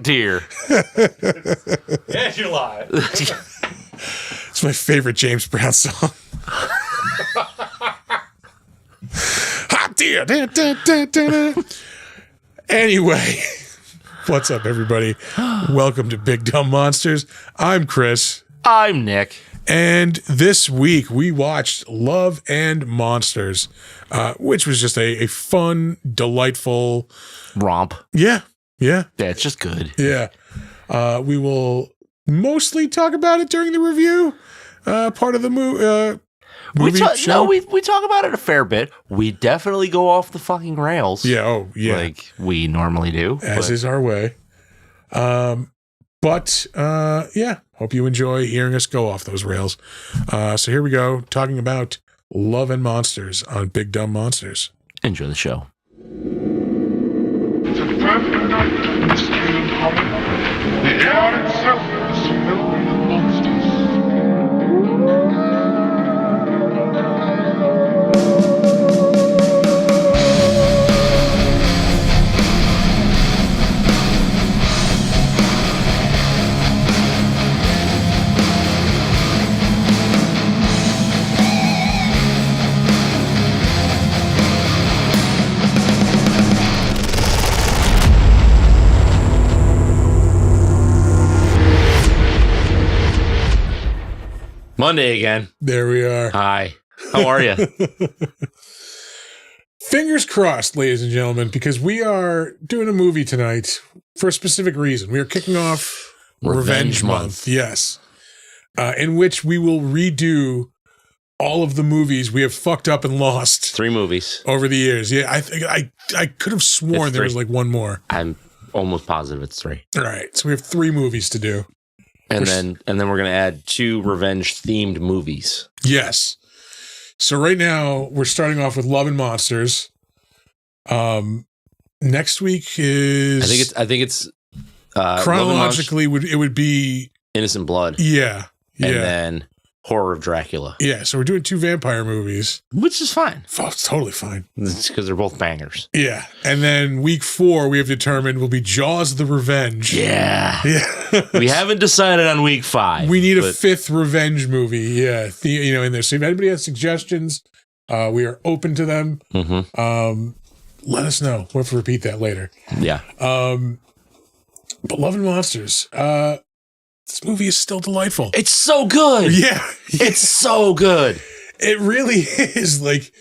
Dear. Yes, you lie. It's my favorite James Brown song. Hot dear. Da, da, da, da, da. Anyway, what's up, everybody? Welcome to Big Dumb Monsters. I'm Chris. I'm Nick. And this week we watched Love and Monsters, which was just a fun, delightful romp. Yeah, it's just good. Yeah. We will mostly talk about it during the review. Part of the movie show. No, we talk about it a fair bit. We definitely go off the fucking rails. Yeah, like we normally do. As is our way. But hope you enjoy hearing us go off those rails. So here we go, talking about Love and Monsters on Big Dumb Monsters. Enjoy the show. It's a perfect night for mystery and horror. The air itself is filled with monsters. Monday again. There we are. Hi. How are you? Fingers crossed, ladies and gentlemen, because we are doing a movie tonight for a specific reason. We are kicking off Revenge Month. Yes. In which we will redo all of the movies we have fucked up and lost. 3 movies. Over the years. Yeah, I could have sworn there was like one more. I'm almost positive it's 3. All right. So we have 3 movies to do. And then we're going to add 2 revenge-themed movies. Yes. So right now, we're starting off with Love and Monsters. Next week is... I think it's chronologically, it would be... Innocent Blood. Yeah. And then Horror of Dracula. Yeah, so we're doing 2 vampire movies. Which is fine. Oh, it's totally fine. It's because they're both bangers. Yeah. And then week 4, we have determined, will be Jaws the Revenge. Yeah. Yeah. We haven't decided on week 5. We need a 5th revenge movie. Yeah. In there. So if anybody has suggestions, we are open to them. Mm-hmm. Let us know. We'll have to repeat that later. Yeah. But Love and Monsters, this movie is still delightful. It's so good. Yeah. It's so good. It really is. Like,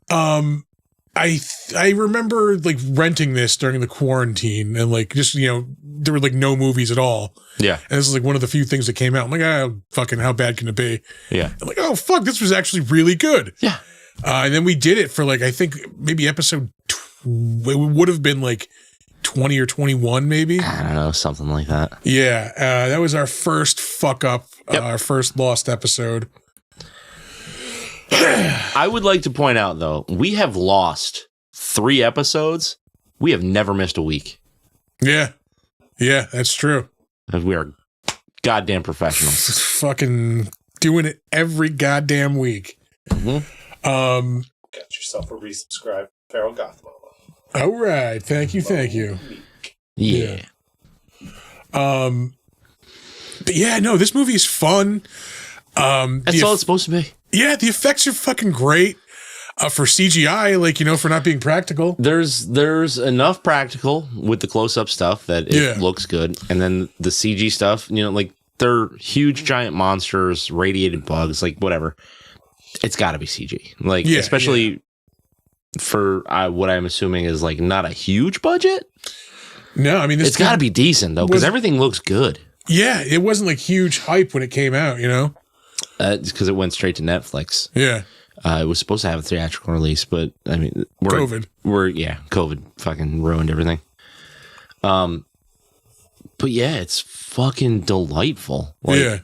I remember like renting this during the quarantine and like just, there were like no movies at all. Yeah. And this is like one of the few things that came out. I'm like, fucking how bad can it be? Yeah. I'm like, oh, fuck, this was actually really good. Yeah. And then we did it for like, I think maybe episode, it would have been like 20 or 21 maybe. I don't know, something like that. Yeah. That was our first fuck up, Yep. our first lost episode. I would like to point out, though, we have lost 3 episodes. We have never missed a week. Yeah. Yeah, that's true. We are goddamn professionals. Fucking doing it every goddamn week. Mm-hmm. Got yourself a resubscribe, Feral Goth Mama. All right. Thank you. Yeah. But yeah, no, this movie is fun. That's all it's supposed to be. Yeah, the effects are fucking great. For CGI, like, for not being practical. There's enough practical with the close-up stuff that it looks good. And then the CG stuff, like they're huge giant monsters, radiated bugs, like whatever. It's got to be CG. Like, especially for what I'm assuming is like not a huge budget. No, I mean, it's got to be decent though, because everything looks good. Yeah, it wasn't like huge hype when it came out, you know? It's because it went straight to Netflix. Yeah. It was supposed to have a theatrical release, but I mean, COVID fucking ruined everything. But yeah, it's fucking delightful. Like, yeah.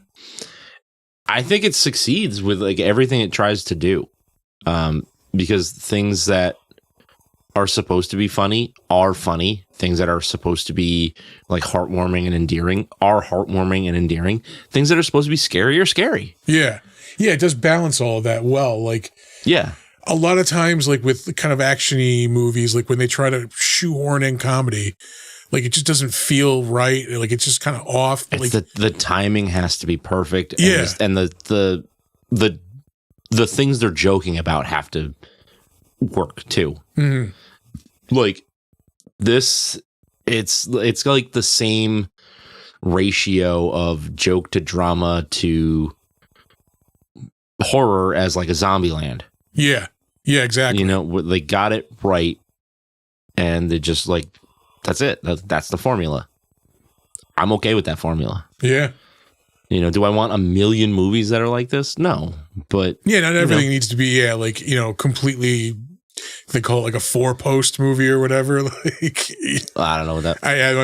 I think it succeeds with like everything it tries to do. Because things that are supposed to be funny are funny. Things that are supposed to be like heartwarming and endearing are heartwarming and endearing. Things that are supposed to be scary are scary. Yeah. Yeah, it does balance all of that well. Like, yeah. A lot of times, like with kind of action-y movies, like when they try to shoehorn in comedy, like it just doesn't feel right. Like it's just kind of off. It's like the timing has to be perfect. And yeah. And the things they're joking about have to work too. Mm-hmm. Like this, it's like the same ratio of joke to drama to horror as like a Zombieland. Yeah. Yeah, exactly. You know, they got it right. And they just like, that's it. That's the formula. I'm okay with that formula. Yeah. You know, do I want a million movies that are like this? No, but yeah, not everything needs to be like completely. They call it like a 4-post movie or whatever. Like I don't know what that. I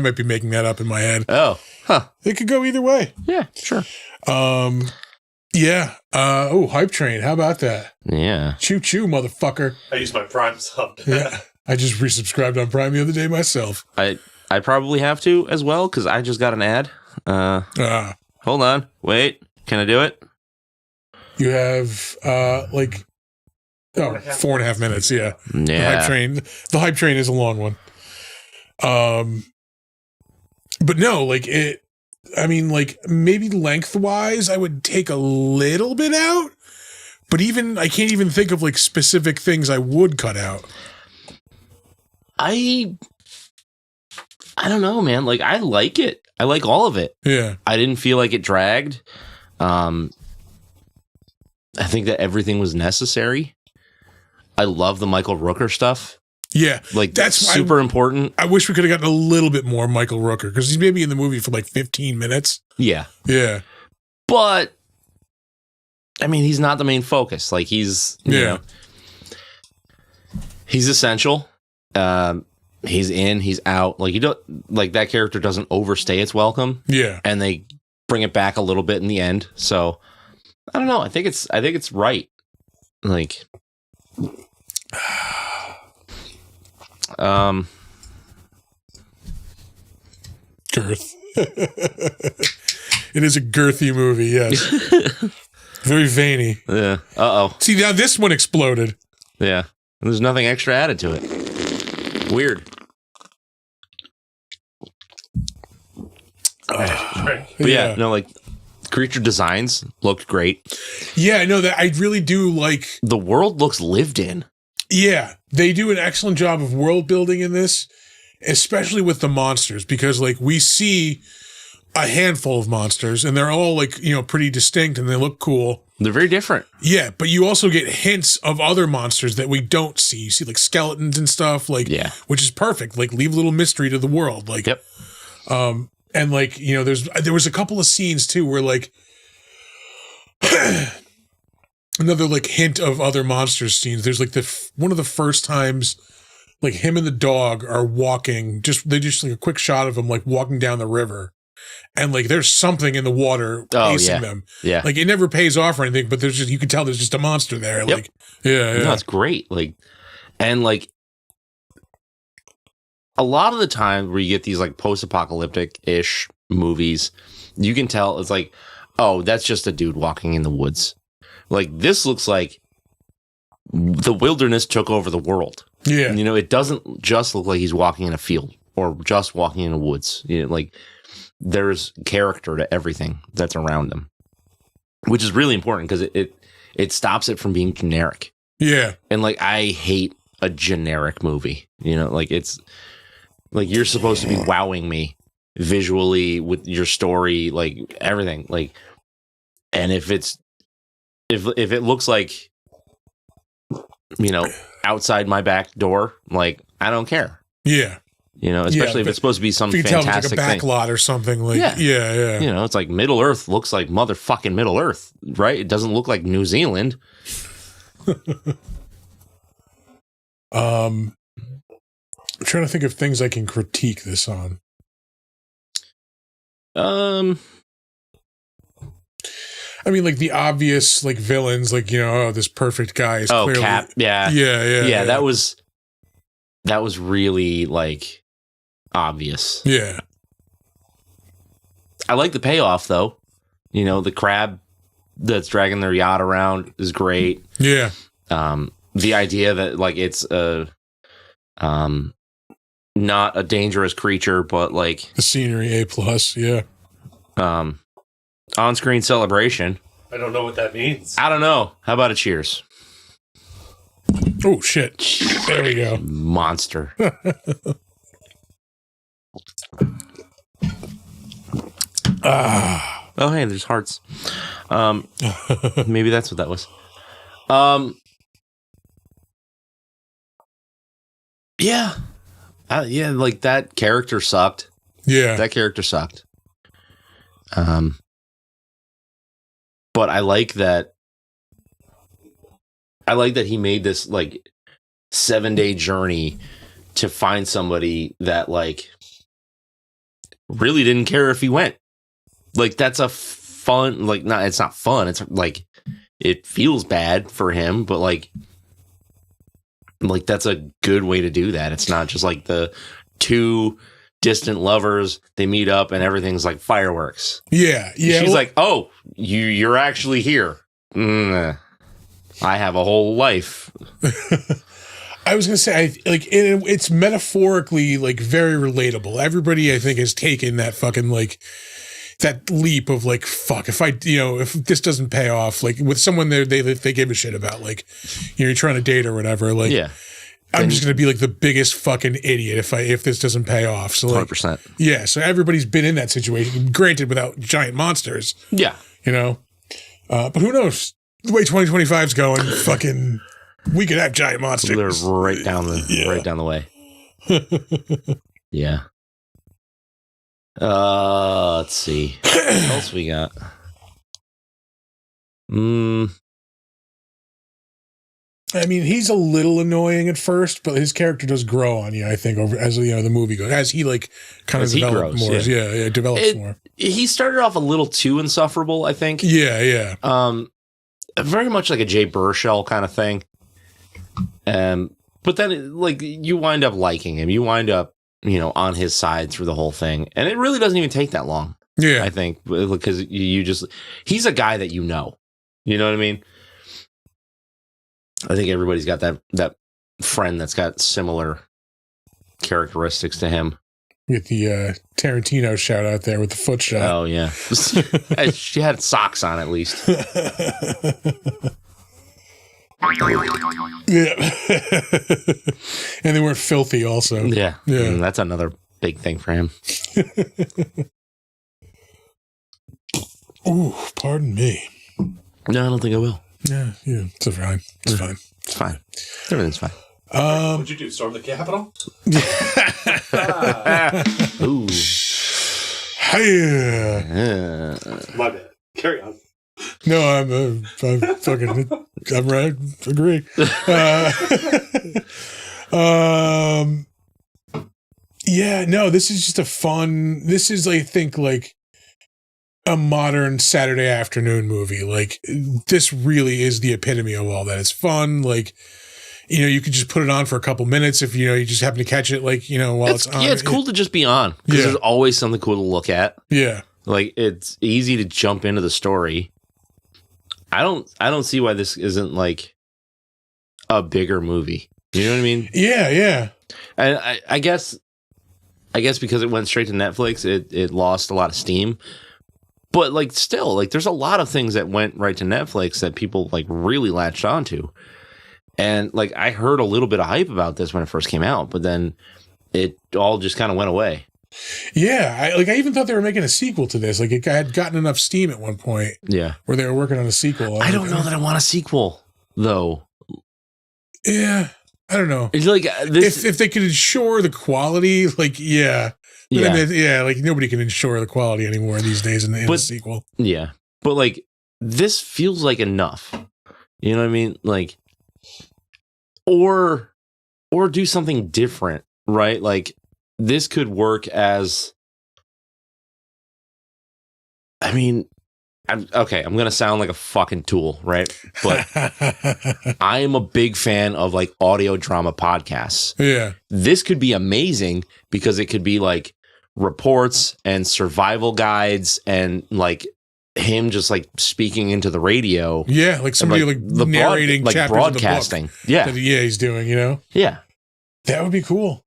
might be making that up in my head. Oh, huh? It could go either way. Yeah, sure. Yeah. Hype Train. How about that? Yeah. Choo choo, motherfucker. I use my Prime sub. Yeah. I just resubscribed on Prime the other day myself. I probably have to as well because I just got an ad. Hold on. Wait. Can I do it? You have like 4.5 minutes. Yeah. Yeah. The hype train is a long one. But no, like it. I mean, like maybe lengthwise, I would take a little bit out. But even I can't even think of like specific things I would cut out. I don't know, man. Like I like it. I like all of it. Yeah. I didn't feel like it dragged. I think that everything was necessary. I love the Michael Rooker stuff. Yeah. Like that's super important. I wish we could have gotten a little bit more Michael Rooker because he's maybe in the movie for like 15 minutes. Yeah. Yeah. But I mean, he's not the main focus. Like he's, you know, he's essential. He's in, he's out. Like you don't like that character doesn't overstay its welcome. Yeah. And they bring it back a little bit in the end. So I don't know. I think it's right. Like girth. It is a girthy movie, yes. Very veiny. Yeah. Uh-oh. See, now this one exploded. Yeah. There's nothing extra added to it. Weird. But yeah, no, like creature designs looked great. Yeah, I know that. I really do like the world looks lived in. Yeah, they do an excellent job of world building in this, especially with the monsters, because like we see a handful of monsters and they're all like, pretty distinct and they look cool. They're very different. Yeah, but you also get hints of other monsters that we don't see. You see like skeletons and stuff, like, which is perfect. Like leave a little mystery to the world. Like, yep. And like, there was a couple of scenes too where like another like hint of other monsters scenes. There's like one of the first times like him and the dog are walking, they just like a quick shot of them like walking down the river. And like there's something in the water pacing them. Yeah. Like it never pays off or anything, but you can tell there's just a monster there. Yep. Like, yeah. No, it's great. Like, and like a lot of the time where you get these like post-apocalyptic-ish movies, you can tell it's like, oh, that's just a dude walking in the woods. Like this looks like the wilderness took over the world. Yeah. It doesn't just look like he's walking in a field or just walking in the woods. Like there's character to everything that's around him, which is really important because it stops it from being generic. Yeah. And like, I hate a generic movie, like it's like, you're supposed to be wowing me visually with your story, like everything, like, and if it looks like, outside my back door, like, I don't care. Yeah. You know, especially if it's supposed to be some fantastic like a back lot or something. Like, yeah. You know, it's like Middle Earth looks like motherfucking Middle Earth, right? It doesn't look like New Zealand. I'm trying to think of things I can critique this on. I mean, like the obvious, like villains, like, you know, this perfect guy is clearly Cap, yeah. That was really like obvious. Yeah, I like the payoff though. You know, the crab that's dragging their yacht around is great. Yeah. The idea that like it's not a dangerous creature, but like the scenery A+, yeah. On-screen celebration. I don't know what that means. I don't know. How about a cheers? Oh shit! There we go. Monster. Oh hey, there's hearts. Maybe that's what that was. Yeah. Yeah, like that character sucked. Yeah. That character sucked. But I like that he made this like 7-day journey to find somebody that like really didn't care if he went. Like that's a fun, like not, it's not fun. It's like, it feels bad for him, but like that's a good way to do that. It's not just like the two distant lovers, they meet up and everything's like fireworks. Yeah. She's like, oh, you're actually here. I have a whole life. I was gonna say, it's metaphorically like very relatable. Everybody, I think, has taken that fucking like that leap of like, fuck, if this doesn't pay off, like with someone they give a shit about, like, you know, you're trying to date or whatever, like, yeah. I'm just going to be like the biggest fucking idiot if this doesn't pay off. So like, 100%. Yeah. So everybody's been in that situation, granted without giant monsters. Yeah. You know, but who knows the way 2025's going, fucking, we could have giant monsters. They're right down the way. Yeah. Let's see. What else we got? I mean, he's a little annoying at first, but his character does grow on you, I think, over as you know the movie goes, as he like kind of develops more. Yeah, develops more. He started off a little too insufferable, I think. Yeah. Very much like a Jay Baruchel kind of thing. But then like you wind up liking him. You wind up, you know, on his side through the whole thing, and it really doesn't even take that long. Yeah, I think, because he's a guy that you know what I mean. I think everybody's got that friend that's got similar characteristics to him. Get the Tarantino shout out there with the foot shot. Oh yeah, she had socks on at least. Yeah, and they weren't filthy. Also, yeah. That's another big thing for him. Ooh, pardon me. No, I don't think I will. Yeah, it's fine. It's fine. It's fine. Everything's fine. What'd you do? Storm the Capitol? Ooh. Hiya. My bad. Carry on. No, I'm fucking. I'm right. Agree. Yeah. No, this is just a fun. This is, I think, like a modern Saturday afternoon movie. Like, this really is the epitome of all that. It's fun. Like, you know, you could just put it on for a couple minutes if, you know, you just happen to catch it, like, you know, while it's on. Yeah, it's cool to just be on, because there's always something cool to look at. Yeah. Like, it's easy to jump into the story. I don't see why this isn't like a bigger movie. You know what I mean? Yeah. And I guess because it went straight to Netflix, it lost a lot of steam. But like, still, like, there's a lot of things that went right to Netflix that people like really latched onto. And like, I heard a little bit of hype about this when it first came out, but then it all just kind of went away. Yeah, I even thought they were making a sequel to this. Like, it had gotten enough steam at one point. Yeah, where they were working on a sequel. I don't know that I want a sequel though. Yeah, I don't know. It's like if they could ensure the quality, like, yeah. But I mean, like nobody can ensure the quality anymore these days in the sequel. Yeah. But like this feels like enough. You know what I mean? Like or do something different, right? Like this could work as I mean, I'm going to sound like a fucking tool, right? But I am a big fan of like audio drama podcasts. Yeah. This could be amazing because it could be like reports and survival guides and like him just like speaking into the radio. Yeah, like somebody like narrating like chapters broadcasting. Of the book Yeah. that he's doing, you know? Yeah. That would be cool.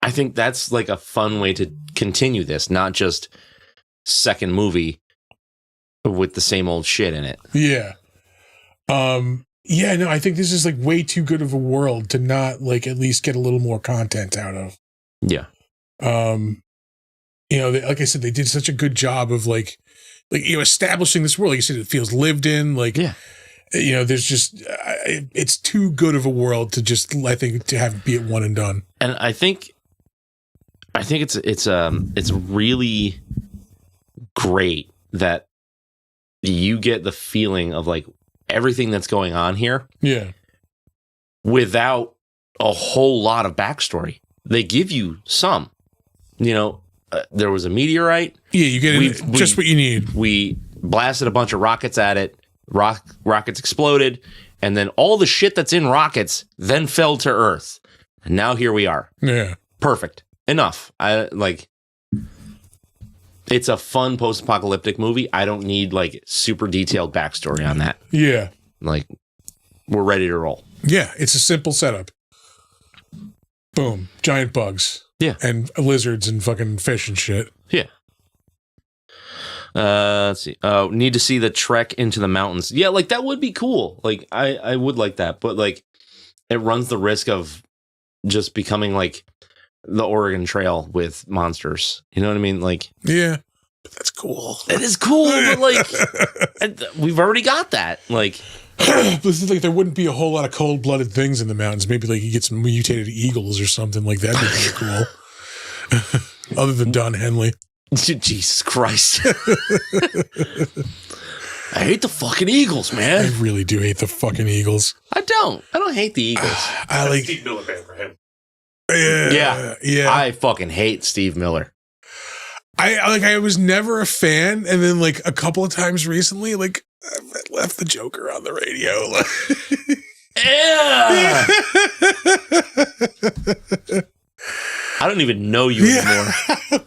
I think that's like a fun way to continue this, not just second movie with the same old shit in it. Yeah. Yeah, no, I think this is like way too good of a world to not like at least get a little more content out of. Yeah. You know, like I said, they did such a good job of like you know, establishing this world. Like you said, it feels lived in. Like, yeah. You know, there's just it's too good of a world to just I think to have be it one and done. And I think it's really great that you get the feeling of like everything that's going on here. Yeah. Without a whole lot of backstory. They give you some. You know, there was a meteorite. Yeah, you get just what you need. We blasted a bunch of rockets at it. Rockets exploded. And then all the shit that's in rockets then fell to Earth. And now here we are. Yeah. Perfect. Enough. It's a fun post-apocalyptic movie. I don't need like super detailed backstory on that. Yeah. Like we're ready to roll. Yeah, it's a simple setup. Boom. Giant bugs. Yeah. And lizards and fucking fish and shit. Yeah. Let's see. Need to see the trek into the mountains. Yeah, like that would be cool. Like I would like that, but like it runs the risk of just becoming like the Oregon Trail with monsters. You know what I mean? Like, yeah, but that's cool. It is cool, but like we've already got that. Like, but it's like there wouldn't be a whole lot of cold-blooded things in the mountains. Maybe like you get some mutated eagles or something like that. Would be cool. Other than Don Henley. Jesus Christ. I hate the fucking Eagles, man. I really do hate the fucking Eagles. I don't hate the Eagles. I like Steve Miller fan for him. Yeah. I fucking hate Steve Miller. I was never a fan, and then like a couple of times recently, like I left the Joker on the radio. Yeah. I don't even know you anymore.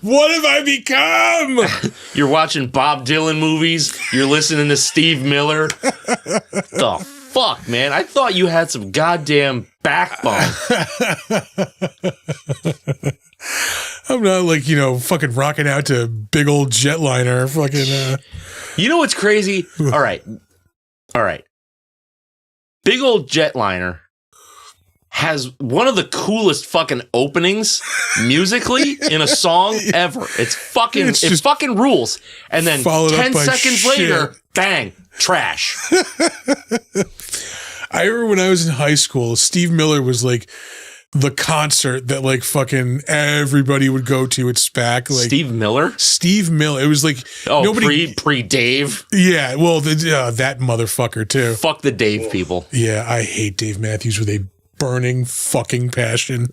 What have I become? You're watching Bob Dylan movies. You're listening to Steve Miller. The fuck, man? I thought you had some goddamn backbone. I'm not like, you know, fucking rocking out to big old jetliner. Fucking. You know what's crazy? All right. Big old jetliner has one of the coolest fucking openings musically in a song ever. It fucking rules. And then 10 seconds later, bang, trash. I remember when I was in high school, Steve Miller was like the concert that like fucking everybody would go to at SPAC. Like Steve Miller? Steve Miller. It was like nobody pre-Dave. Yeah, well, that motherfucker too. Fuck the Dave people. Yeah, I hate Dave Matthews with a burning fucking passion.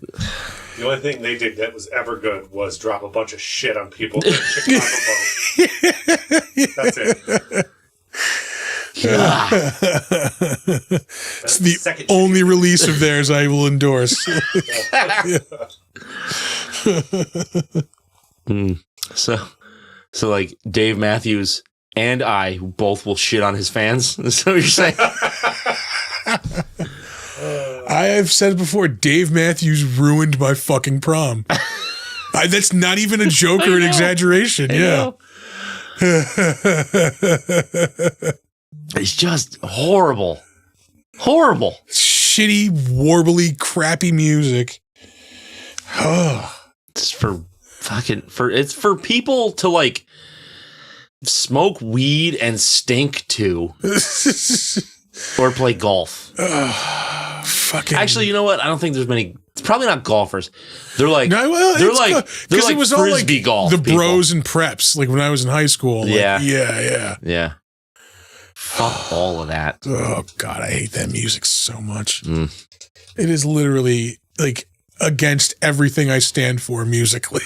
The only thing they did that was ever good was drop a bunch of shit on people in Chicago boat. That's it. It's the only release of theirs I will endorse. So like Dave Matthews and I both will shit on his fans. That's what you're saying. I have said before, Dave Matthews ruined my fucking prom. That's not even a joke or an exaggeration. Yeah. It's just horrible. Horrible. Shitty, warbly, crappy music. It's it's for people to like smoke weed and stink to or play golf. fucking. Actually, you know what? I don't think there's many. It's probably not golfers. They're like they're like it was all like golf. The bros and preps, like when I was in high school. Like, yeah. Fuck all of that. Oh God, I hate that music so much. It is literally like against everything I stand for musically.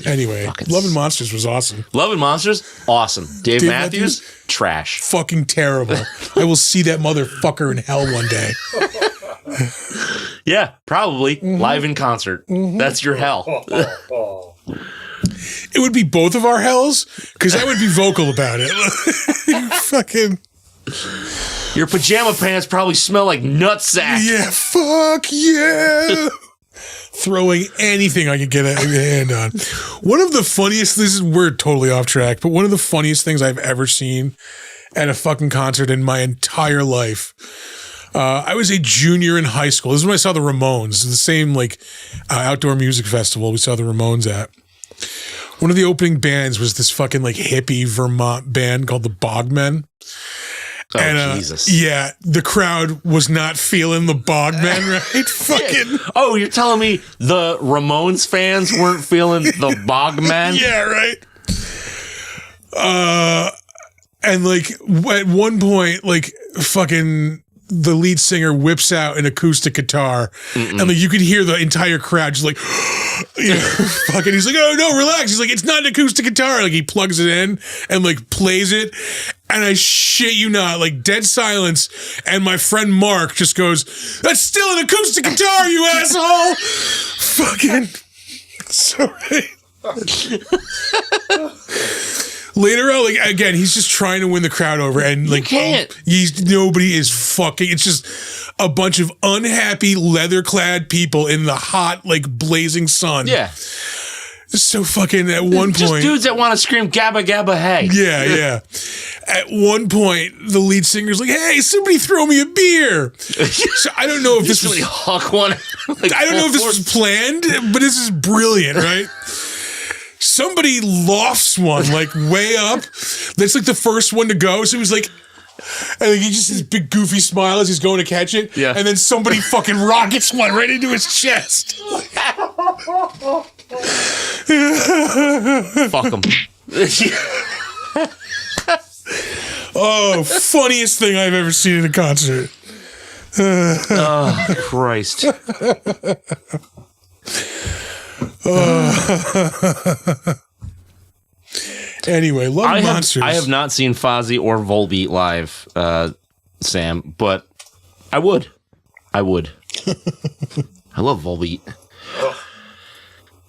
Anyway, Love and Monsters was awesome. Love and Monsters, awesome. Dave Matthews, trash. Fucking terrible. I will see that motherfucker in hell one day. Yeah, probably. Live in concert. That's your hell. It would be both of our hells, because I would be vocal about it. Fucking. Your pajama pants probably smell like nutsack. Yeah, fuck yeah. Throwing anything I could get a hand on. One of the funniest, we're totally off track, but one of the funniest things I've ever seen at a fucking concert in my entire life. I was a junior in high school. This is when I saw the Ramones, the same like outdoor music festival we saw the Ramones at. One of the opening bands was this fucking like hippie Vermont band called the Bogmen. Oh, Jesus. Yeah, the crowd was not feeling the Bogmen, right? Fucking. Oh, you're telling me the Ramones fans weren't feeling the Bogmen? Yeah, right. And like at one point, like fucking the lead singer whips out an acoustic guitar, and like you could hear the entire crowd just like, you know, fucking. He's like, "Oh no, relax." He's like, "It's not an acoustic guitar." Like he plugs it in and like plays it, and I shit you not, like dead silence. And my friend Mark just goes, "That's still an acoustic guitar, you asshole!" Fucking so right. Later on, like again, he's just trying to win the crowd over, and like nobody is fucking. It's just a bunch of unhappy, leather-clad people in the hot, like blazing sun. Yeah. So fucking at one point, just dudes that want to scream "Gabba Gabba Hey." Yeah. At one point, the lead singer's like, "Hey, somebody throw me a beer." So I don't know if this was huck one. Like, I don't know if this was planned, but this is brilliant, right? Somebody lofts one like way up. That's like the first one to go. So he was like, and like he just this big goofy smile as he's going to catch it. Yeah. And then somebody fucking rockets one right into his chest. Fuck him. Oh, funniest thing I've ever seen at a concert. Oh, Christ. Anyway, Love Monsters. I have not seen Fozzy or Volbeat live, Sam, but I would. I love Volbeat.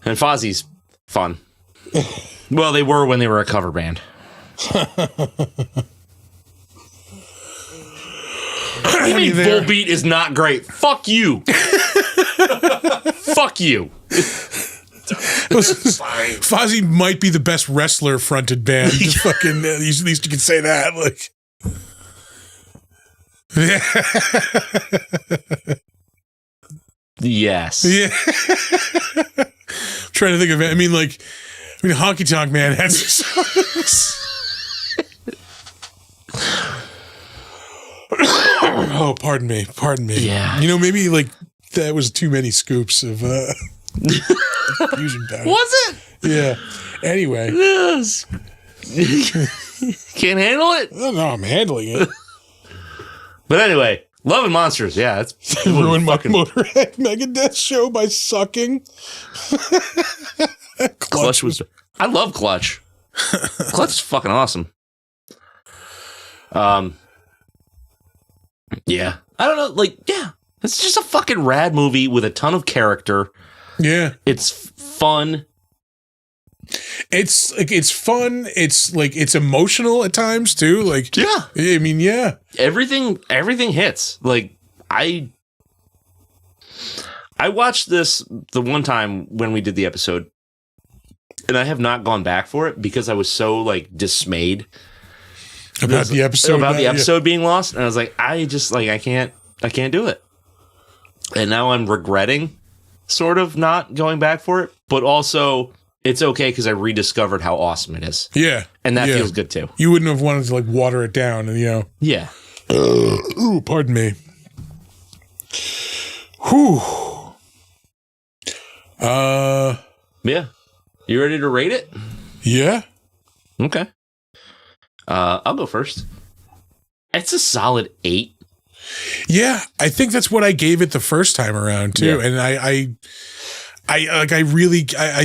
And Fozzy's fun. Well, they were when they were a cover band. You mean Volbeat is not great? Fuck you. Fuck you. Fozzy might be the best wrestler fronted band. Fucking at least you can say that. Like, yes. Yeah. Trying to think of it. I mean, Honky Tonk Man has songs. Oh, pardon me. Yeah. You know, maybe like that was too many scoops of fusion powder. Was it? Yeah. Anyway. Yes. Can't handle it? No, I'm handling it. But anyway, Love and Monsters. Yeah, it's ruined my Motorhead Megadeth show by sucking. Clutch was. I love Clutch. Clutch is fucking awesome. Yeah. I don't know. Like, yeah. It's just a fucking rad movie with a ton of character. Yeah. It's fun. It's fun. It's emotional at times too. Like, yeah. I mean, yeah. Everything hits. Like, I watched this the one time when we did the episode, and I have not gone back for it because I was so like dismayed about the episode being lost, and I was like, I can't do it. And now I'm regretting sort of not going back for it, but also it's okay because I rediscovered how awesome it is. Yeah. And that feels good too. You wouldn't have wanted to like water it down and, you know. Yeah. Ooh, pardon me. Whew. Yeah. You ready to rate it? Yeah. Okay. I'll go first. It's a solid 8. Yeah, I think that's what I gave it the first time around too, and I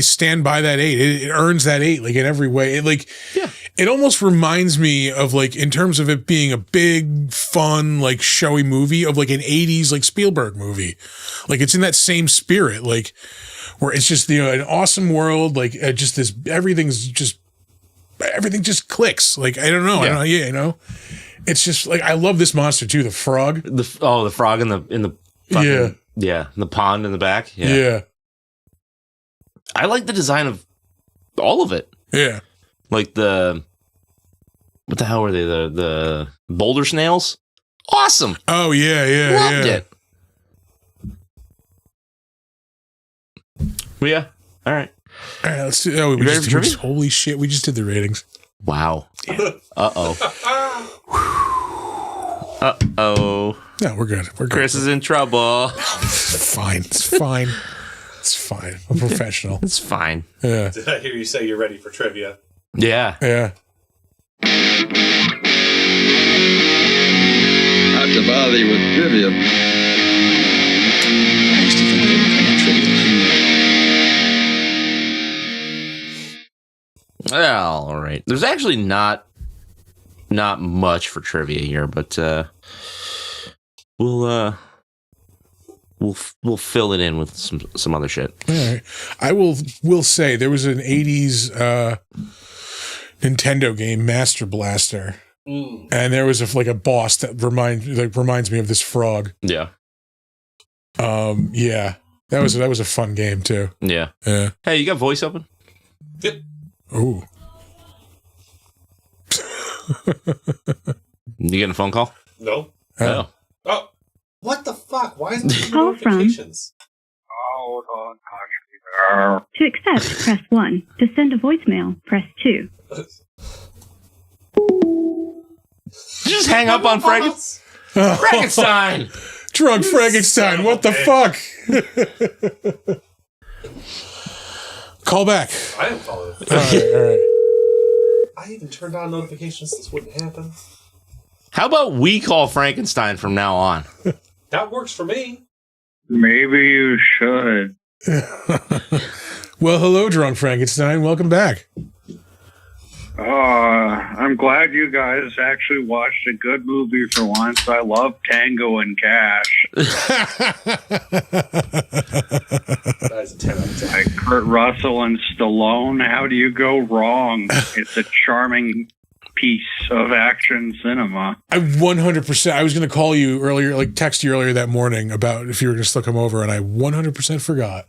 stand by that 8. It earns that 8, like in every way. It almost reminds me of, like, in terms of it being a big, fun, like, showy movie of like an 80s like Spielberg movie. Like, it's in that same spirit, like, where it's just, you know, an awesome world, like, just this, everything just clicks. Like, I don't know, you know. It's just like, I love this monster too. The frog. The frog in the fucking, the pond in the back. Yeah. I like the design of all of it. Yeah. Like what the hell were they? The boulder snails? Awesome. Oh yeah. Loved it. Well, yeah. All right. All right, let's do. Oh, holy shit! We just did the ratings. Wow. Yeah. Uh-oh. No, we're good. Chris is in trouble. It's fine. I'm professional. It's fine. Yeah. Did I hear you say you're ready for trivia? Yeah. Yeah. Not to bother you with trivia. I used to think they were kind of trivia. Well, all right. There's actually not much for trivia here, but we'll fill it in with some other shit. All right. I will say there was an 80s Nintendo game, Master Blaster. And there was a boss that reminds me of this frog. Yeah. Yeah. That was a fun game too. Yeah. Yeah. Hey, you got voice open? Yep. Ooh. You getting a phone call? No. Oh. Oh. What the fuck? Why isn't there Call from- notifications? Hold on, hush. To accept, press 1. To send a voicemail, press 2. Just hang up on Frankenstein. Drunk Frankenstein. What the fuck? Call back. I am following. All right. I even turned on notifications. This wouldn't happen. How about we call Frankenstein from now on? That works for me. Maybe you should. Well, hello, Drunk Frankenstein. Welcome back. I'm glad you guys actually watched a good movie for once. I love Tango and Cash. That is a 10 out of 10. Like Kurt Russell and Stallone. How do you go wrong? It's a charming piece of action cinema. I 100%. I was going to call you earlier, like text you earlier that morning about if you were going to still come over, and I 100% forgot.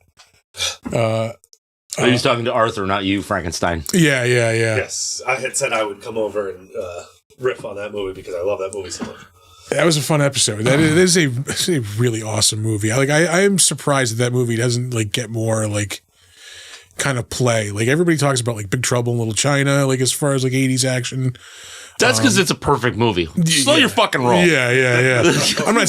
Are you talking to Arthur, not you, Frankenstein? Yeah. Yes, I had said I would come over and riff on that movie because I love that movie so much. That was a fun episode. That is it's a really awesome movie. I am surprised that movie doesn't like get more like kind of play. Like everybody talks about like Big Trouble in Little China, like as far as like 80s action. That's because it's a perfect movie. Slow your fucking roll. Yeah. I'm not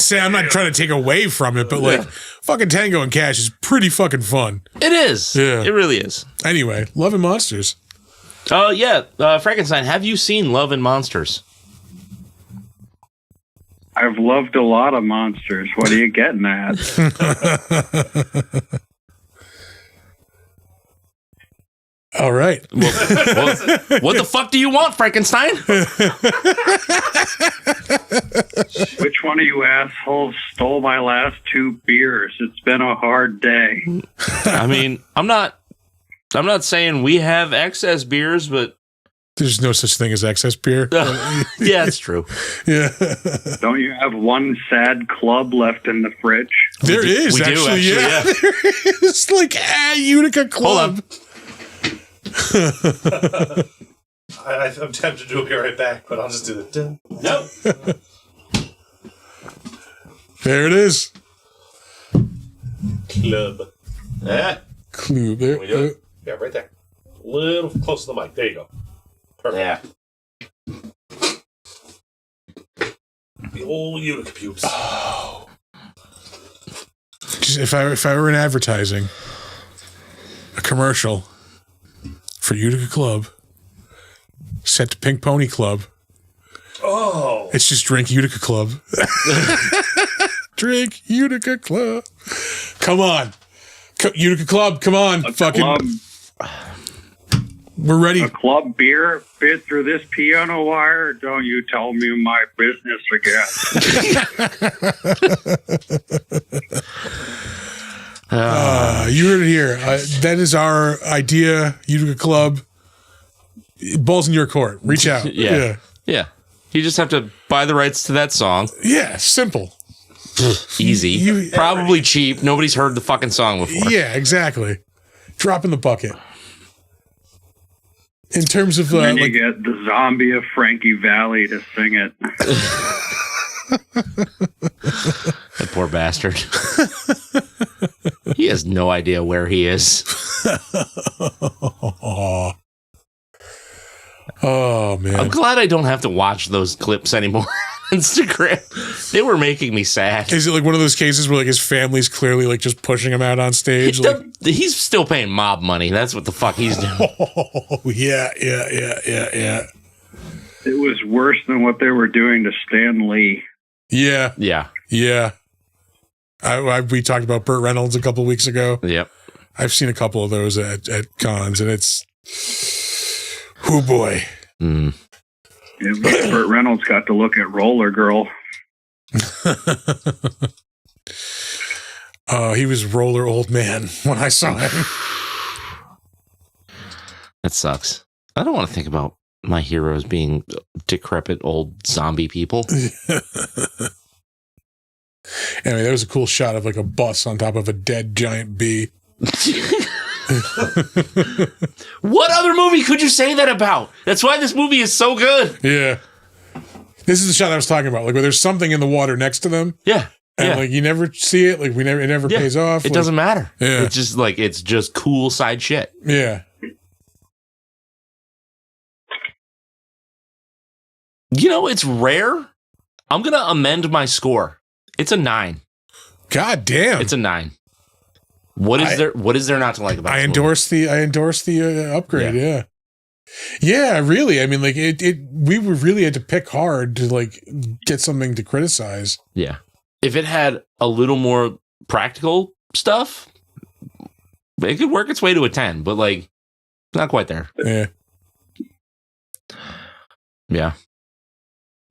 trying to take away from it, but like fucking Tango and Cash is pretty fucking fun. It is. Yeah. It really is. Anyway, Love and Monsters. Frankenstein, have you seen Love and Monsters? I've loved a lot of monsters. What are you getting at? All right. Well, what the fuck do you want, Frankenstein? Which one of you assholes stole my last 2 beers? It's been a hard day. I mean, I'm not saying we have excess beers, but There's no such thing as excess beer. yeah, it's true. Yeah. Don't you have one sad club left in the fridge? There is we do, actually. yeah. There is like a Utica Club. I'm tempted to be right back, but I'll just do the no. There it is. Club. Club. There. Can we do it? Yeah, right there. A little close to the mic. There you go. Perfect. Yeah. The old Utica pubes. Oh. Just if I were in advertising, a commercial for Utica Club, set to Pink Pony Club. Oh. It's just Drink Utica Club. Drink Utica Club. Come on. Utica Club, come on. Club. We're ready. A club beer fit through this piano wire? Don't you tell me my business again. You heard it here. That is our idea, Utica Club. Ball's in your court. Reach out. Yeah. You just have to buy the rights to that song. Yeah, simple. Easy. Probably cheap. Nobody's heard the fucking song before. Yeah, exactly. Drop in the bucket. In terms of then you get the zombie of Frankie Valli to sing it. That poor bastard. He has no idea where he is. Oh man. I'm glad I don't have to watch those clips anymore on Instagram. They were making me sad. Is it like one of those cases where like his family's clearly like just pushing him out on stage? He's still paying mob money. That's what the fuck he's doing. Oh, yeah. It was worse than what they were doing to Stan Lee. Yeah. We talked about Burt Reynolds a couple weeks ago. Yep. I've seen a couple of those at cons, and it's, oh boy. Mm. Yeah, Burt Reynolds got to look at Roller Girl. He was roller old man when I saw him. That sucks. I don't want to think about my heroes being decrepit old zombie people. Anyway, there was a cool shot of like a bus on top of a dead giant bee. What other movie could you say that about? That's why this movie is so good. Yeah. This is the shot I was talking about, like where there's something in the water next to them. Yeah. And like you never see it, like it never pays off. It doesn't matter. Yeah. It's just cool side shit. Yeah. You know, it's rare. I'm gonna amend my score. It's a 9. God damn. It's a 9. What is there not to like about I this endorse the upgrade, yeah. Yeah, really. I mean, like we really had to pick hard to like get something to criticize. Yeah. If it had a little more practical stuff, it could work its way to a 10, but like not quite there. Yeah. Yeah.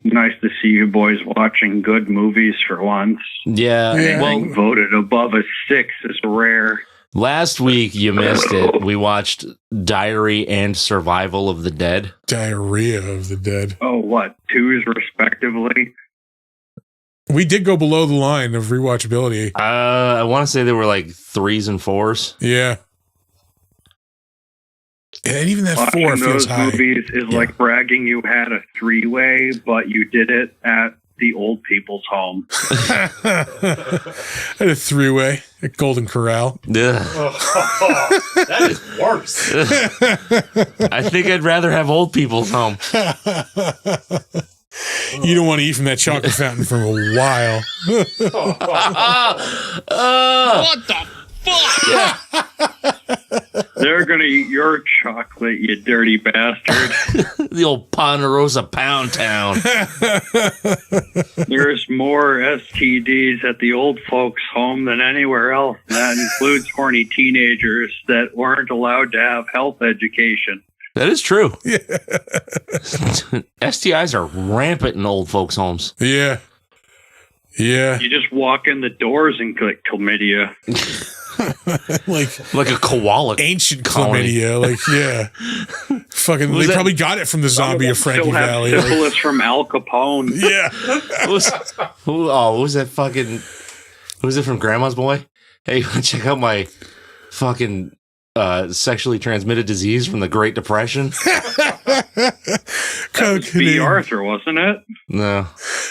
Nice to see you boys watching good movies for once. Yeah. Well, voted above a 6 is rare. Last week you missed it. We watched Diary and Survival of the Dead. Diarrhea of the Dead. Oh, what? 2s respectively? We did go below the line of rewatchability. I want to say they were like 3s and 4s. Yeah. And even that Watching 4 feels those high. movies is like bragging you had a 3-way, but you did it at the old people's home. I had a 3-way at Golden Corral. That is worse. I think I'd rather have old people's home. You don't want to eat from that chocolate fountain for a while. What the fuck? They're going to eat your chocolate, you dirty bastard. The old Ponderosa Pound Town. There's more STDs at the old folks' home than anywhere else. That includes horny teenagers that weren't allowed to have health education. That is true. Yeah. STIs are rampant in old folks' homes. Yeah. Yeah. You just walk in the doors and get chlamydia. like a koala. Ancient chlamydia. Like, yeah. Fucking, they probably got it from the zombie of Frankie Valli. Syphilis from Al Capone. Yeah. What was that fucking... Was it from Grandma's Boy? Hey, you want to check out my fucking... sexually transmitted disease from the Great Depression. That was B. Arthur, wasn't it? No.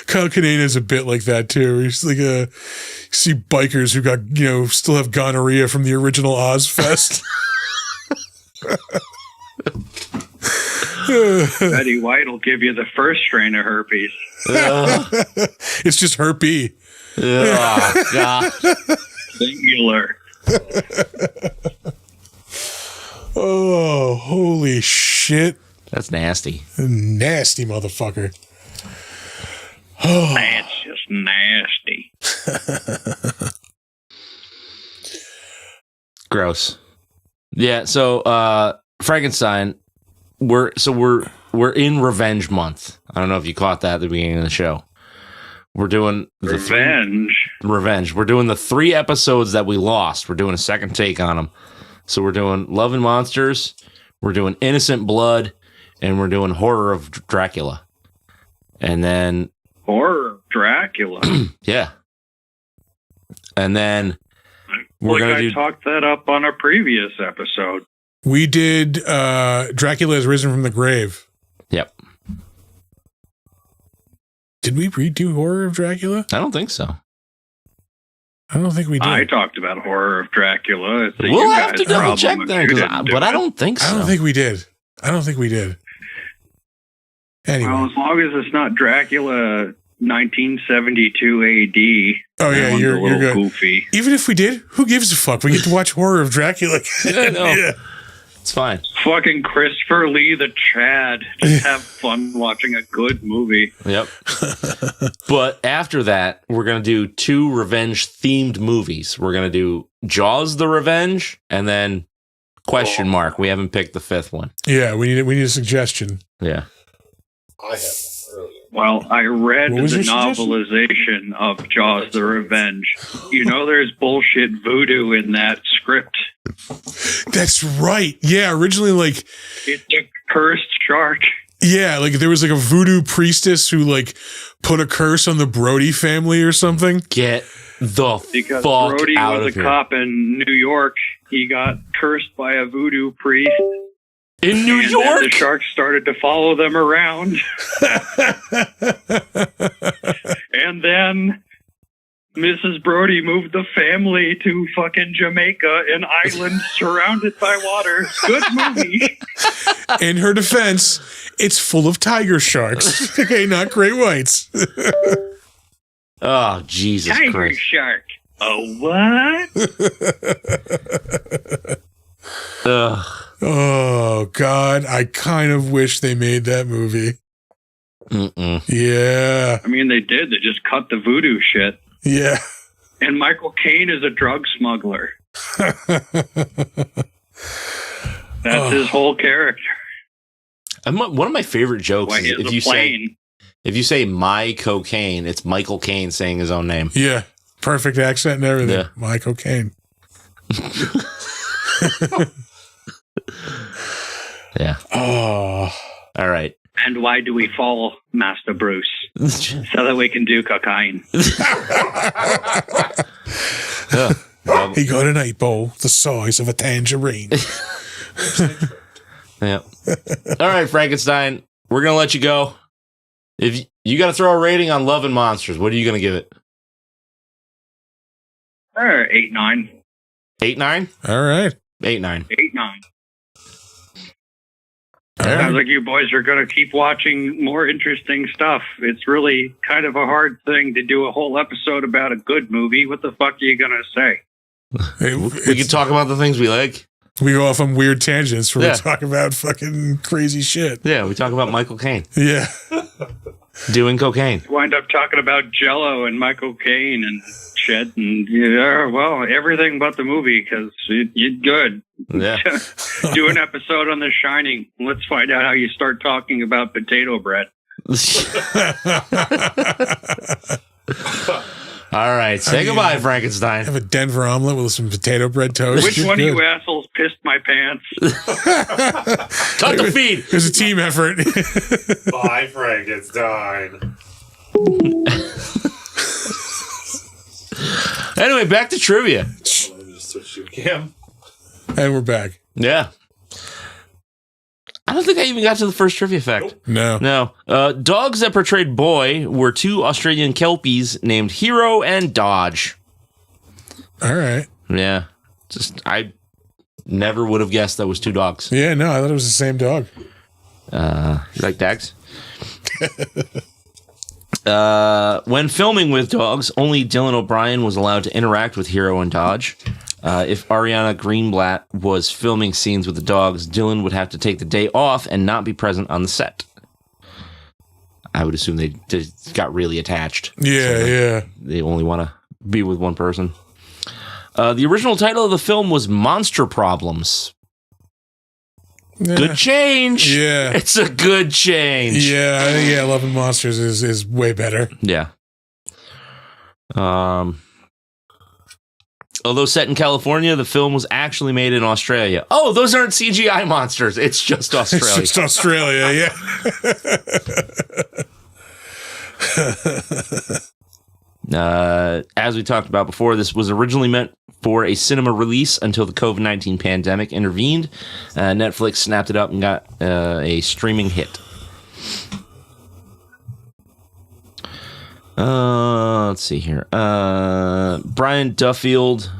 Kyle Kinane is a bit like that too. He's like see bikers who got still have gonorrhea from the original Ozfest. Betty White will give you the first strain of herpes. It's just herpy. Oh, God. Singular. Oh, holy shit. That's nasty. Nasty motherfucker. That's just nasty. Gross. Yeah, so Frankenstein, we're in Revenge Month. I don't know if you caught that at the beginning of the show. We're doing the Revenge. We're doing the 3 episodes that we lost. We're doing a second take on them. So we're doing Love and Monsters, we're doing Innocent Blood, and we're doing Horror of Dracula. And then Horror of Dracula. Yeah. And then we're going to talked that up on a previous episode. We did Dracula Has Risen from the Grave. Yep. Did we redo Horror of Dracula? I don't think so. I don't think we did. I talked about Horror of Dracula. We'll have to double check then, but I don't think so. I don't think we did. Anyway. Well, as long as it's not Dracula 1972 AD. Oh, yeah, you're good. Goofy. Even if we did, who gives a fuck? We get to watch Horror of Dracula. Yeah. It's fine. Fucking Christopher Lee the Chad. Just have fun watching a good movie. Yep. But after that, we're going to do 2 revenge-themed movies. We're going to do Jaws the Revenge, and then question mark. We haven't picked the 5th one. Yeah, we need a suggestion. Yeah. I have earlier. Well, I read the novelization of Jaws the Revenge. You know there's bullshit voodoo in that script. That's right. Yeah, originally, like... It's a cursed shark. Yeah, like there was like a voodoo priestess who like put a curse on the Brody family or something. Get the because fuck Brody out was of a here. cop in New York. He got cursed by a voodoo priest. In New and York? Then the sharks started to follow them around. And then Mrs. Brody moved the family to fucking Jamaica, an island surrounded by water. Good movie. In her defense, it's full of tiger sharks. Okay, not great whites. Oh, Jesus Tiger Christ. shark. Oh, what? Ugh. Oh, God. I kind of wish they made that movie. Mm-mm. Yeah. I mean, they did. They just cut the voodoo shit. Yeah. And Michael Caine is a drug smuggler. That's his whole character. One of my favorite jokes Why, is if you say my cocaine, it's Michael Caine saying his own name. Yeah. Perfect accent and everything. Yeah. Michael Caine. Yeah. Oh. All right. And why do we fall, Master Bruce? So that we can do cocaine. He got an 8-ball the size of a tangerine. Yeah. All right, Frankenstein. We're gonna let you go. If you got to throw a rating on Love and Monsters, what are you gonna give it? 8-9. 8-9. All right. 8-9. 8-9. All right. Sounds like you boys are going to keep watching more interesting stuff. It's really kind of a hard thing to do a whole episode about a good movie. What the fuck are you going to say? We can talk about the things we like. We go off on weird tangents where Yeah. we talk about fucking crazy shit. Yeah, we talk about Michael Caine Yeah. doing cocaine. Wind up talking about Jello and Michael Caine and shit, and well, everything but the movie because you're good. Yeah. Do an episode on The Shining. Let's find out how you start talking about potato bread. All right. Say goodbye, Frankenstein. Have a Denver omelet with some potato bread toast. Which You're one of good. you assholes pissed my pants? Cut the feed. It was a team effort. Bye, Frankenstein. Anyway, back to trivia. Let me just switch to Cam. And we're back. Yeah. I don't think I even got to the first trivia fact. No. No. Dogs that portrayed Boy were 2 Australian Kelpies named Hero and Dodge. All right. Yeah. I never would have guessed that was 2 dogs. Yeah, no, I thought it was the same dog. You like dogs? When filming with dogs, only Dylan O'Brien was allowed to interact with Hero and Dodge. If Ariana Greenblatt was filming scenes with the dogs, Dylan would have to take the day off and not be present on the set. I would assume they just got really attached. Yeah. They only want to be with one person. The original title of the film was Monster Problems. Good change. Yeah. It's a good change. Yeah. Loving Monsters is way better. Yeah. Although set in California, the film was actually made in Australia. Oh, those aren't CGI monsters. It's just Australia. It's just Australia, yeah. As we talked about before, this was originally meant for a cinema release until the COVID-19 pandemic intervened. Netflix snapped it up and got a streaming hit. Let's see here. Brian Duffield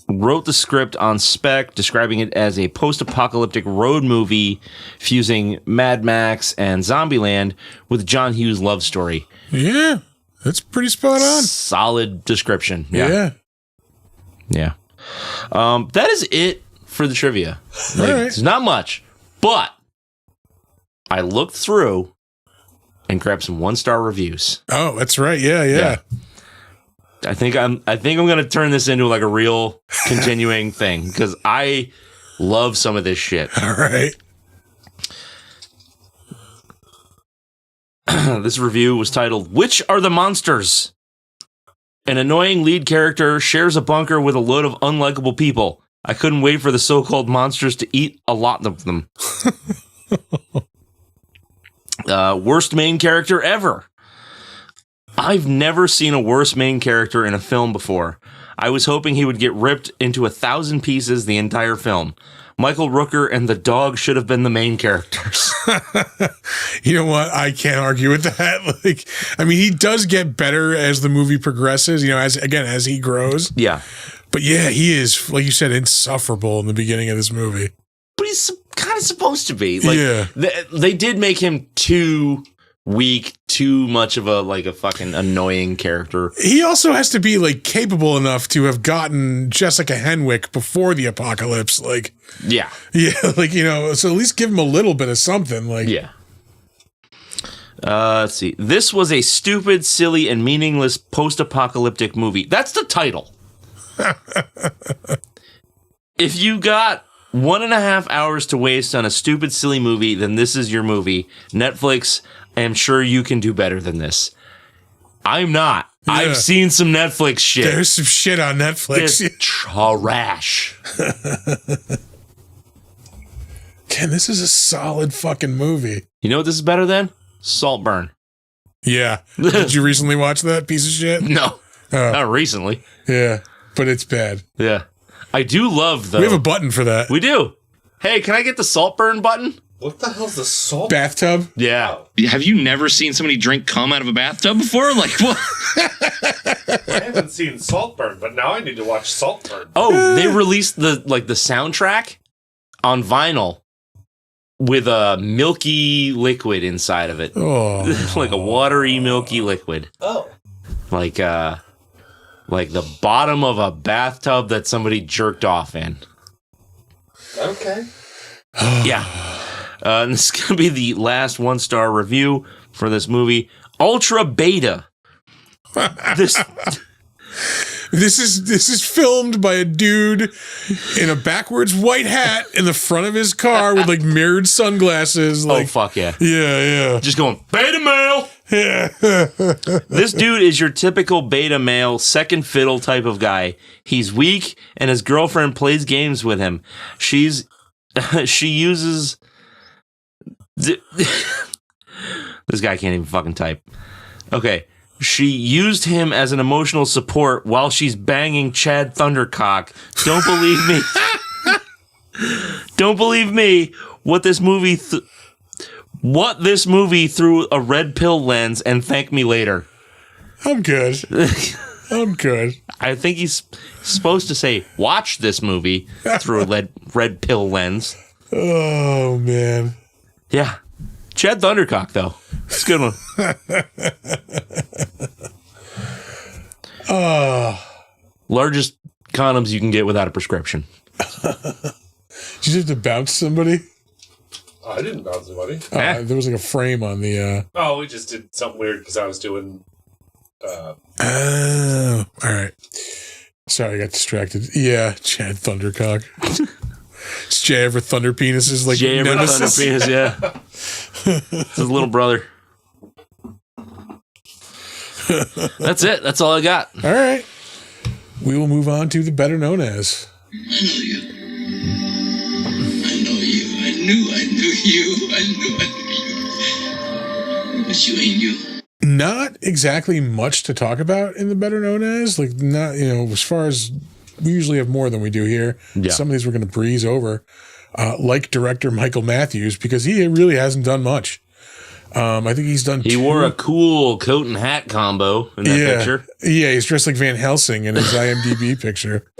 wrote the script on spec, describing it as a post-apocalyptic road movie fusing Mad Max and Zombieland with John Hughes' love story. Yeah, that's pretty spot on. Solid description. Yeah. That is it for the trivia. Like, right. It's not much, but I looked through and grabbed some 1-star reviews. Oh, that's right. Yeah. I think I'm going to turn this into like a real continuing thing because I love some of this shit. All right. This review was titled, "Which Are the Monsters?" An annoying lead character shares a bunker with a load of unlikable people. I couldn't wait for the so-called monsters to eat a lot of them. Worst main character ever. I've never seen a worse main character in a film before. I was hoping he would get ripped into 1,000 pieces the entire film. Michael Rooker and the dog should have been the main characters. You know what? I can't argue with that. Like, I mean, he does get better as the movie progresses, you know, as he grows. Yeah. But yeah, he is, like you said, insufferable in the beginning of this movie. But he's kind of supposed to be. Like, yeah. They did make him too weak, too much of a fucking annoying character. He also has to be like capable enough to have gotten Jessica Henwick before the apocalypse. Like, yeah, like, you know, so at least give him a little bit of something. Like, yeah. Let's see. This was a stupid, silly, and meaningless post-apocalyptic movie. That's the title. If you got 1.5 hours to waste on a stupid, silly movie, then this is your movie. Netflix, I am sure you can do better than this. I'm not. Yeah. I've seen some Netflix shit. There's some shit on Netflix. It's trash. Ken, this is a solid fucking movie. You know what this is better than? Saltburn. Yeah. Did you recently watch that piece of shit? No. Not recently. Yeah. But it's bad. Yeah. I do love, though. We have a button for that. We do. Hey, can I get the Saltburn button? What the hell's the salt? Bathtub? Yeah. Have you never seen somebody drink cum out of a bathtub before? Like, what? I haven't seen Saltburn, but now I need to watch Saltburn. Oh, they released the soundtrack on vinyl with a milky liquid inside of it. Oh. Like a watery, milky liquid. Oh. Like the bottom of a bathtub that somebody jerked off in. Okay. Yeah. And this is going to be the last 1-star review for this movie. Ultra Beta. This is filmed by a dude in a backwards white hat in the front of his car with like mirrored sunglasses. Like, oh, fuck yeah. Yeah. Just going, beta male. Yeah. This dude is your typical beta male, second fiddle type of guy. He's weak, and his girlfriend plays games with him. She uses... This guy can't even fucking type. Okay. She used him as an emotional support while she's banging Chad Thundercock. Don't believe me. Don't believe me. What this movie through a red pill lens and thank me later. I'm good. I'm good. I think he's supposed to say, watch this movie through a red pill lens. Oh, man. Yeah. Chad Thundercock, though. It's a good one. Largest condoms you can get without a prescription. Did you have to bounce somebody? I didn't bounce anybody. There was like a frame on the. Oh, we just did something weird because I was doing. Oh, all right. Sorry, I got distracted. Yeah, Chad Thundercock. It's Jay ever Thunder Penises like Jay ever Nemesis. Thunder Penis, yeah. It's his little brother. That's it. That's all I got. All right. We will move on to the better known as. I know you. I know you. I knew you. I knew you. But you ain't you. Not exactly much to talk about in the better known as. Like, not, as far as we usually have more than we do here. Yeah. Some of these we're going to breeze over. Like director Michael Matthews, because he really hasn't done much. I think he's done. He wore a cool coat and hat combo in that picture. Yeah, he's dressed like Van Helsing in his IMDb picture.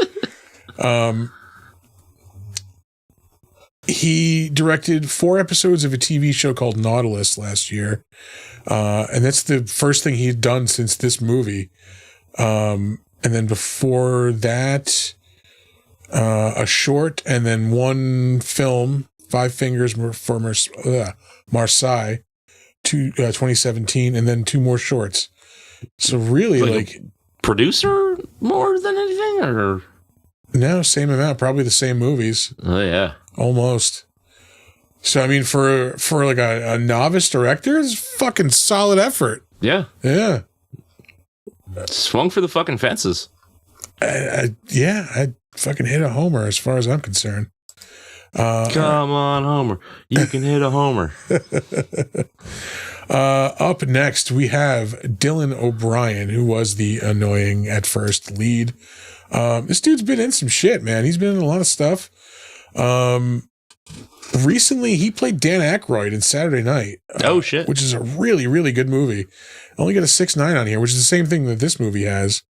He directed 4 episodes of a TV show called Nautilus last year. And that's the first thing he'd done since this movie. And then before that, a short, and then 1 film, Five Fingers for Marseille, 2017, and then 2 more shorts. So really, like producer more than anything, or no, same amount, probably the same movies. Oh yeah, almost. So I mean, for like a novice director, it's fucking solid effort. Yeah, yeah. Swung for the fucking fences. I fucking hit a homer as far as I'm concerned. Come on, Homer. You can hit a homer. Up next, we have Dylan O'Brien, who was the annoying at first lead. This dude's been in some shit, man. He's been in a lot of stuff. Recently, he played Dan Aykroyd in Saturday Night. Oh, shit. Which is a really, really good movie. Only got a 6.9 on here, which is the same thing that this movie has.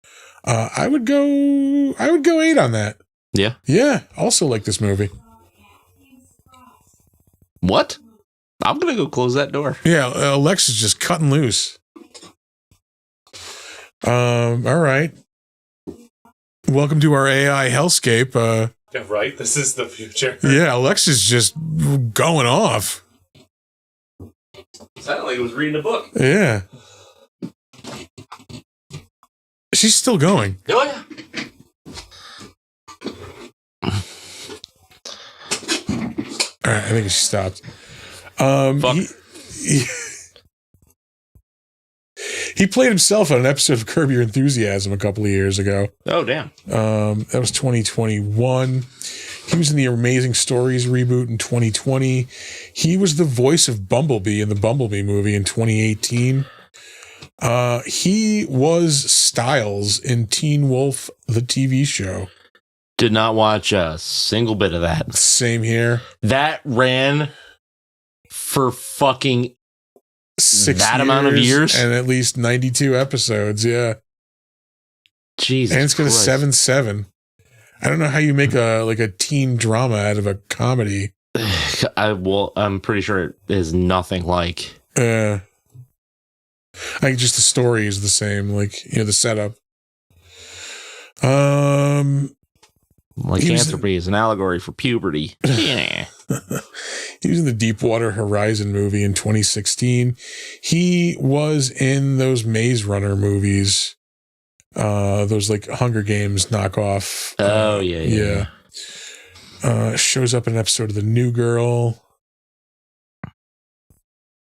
I would go 8 on that. Yeah. Yeah. Also like this movie. What? I'm going to go close that door. Yeah. Alexa's just cutting loose. All right. Welcome to our AI hellscape. Yeah, right? This is the future. Yeah. Alexa's just going off. Sounded like it was reading a book. Yeah. She's still going. Oh, yeah. All right, I think she stopped. He played himself on an episode of Curb Your Enthusiasm a couple of years ago. Oh, damn. That was 2021. He was in the Amazing Stories reboot in 2020. He was the voice of Bumblebee in the Bumblebee movie in 2018. He was Styles in Teen Wolf, the TV show. Did not watch a single bit of that. Same here. That ran for fucking 6 that amount of years and at least 92 episodes. Yeah. Jesus. And it's got Christ. a 7.7. I don't know how you make a teen drama out of a comedy. I'm pretty sure it is nothing like. I think just the story is the same, like, the setup. Lycanthropy is an allegory for puberty. Yeah. He was in the Deepwater Horizon movie in 2016. He was in those Maze Runner movies. Those like Hunger Games knockoff. Oh, yeah. Shows up in an episode of The New Girl.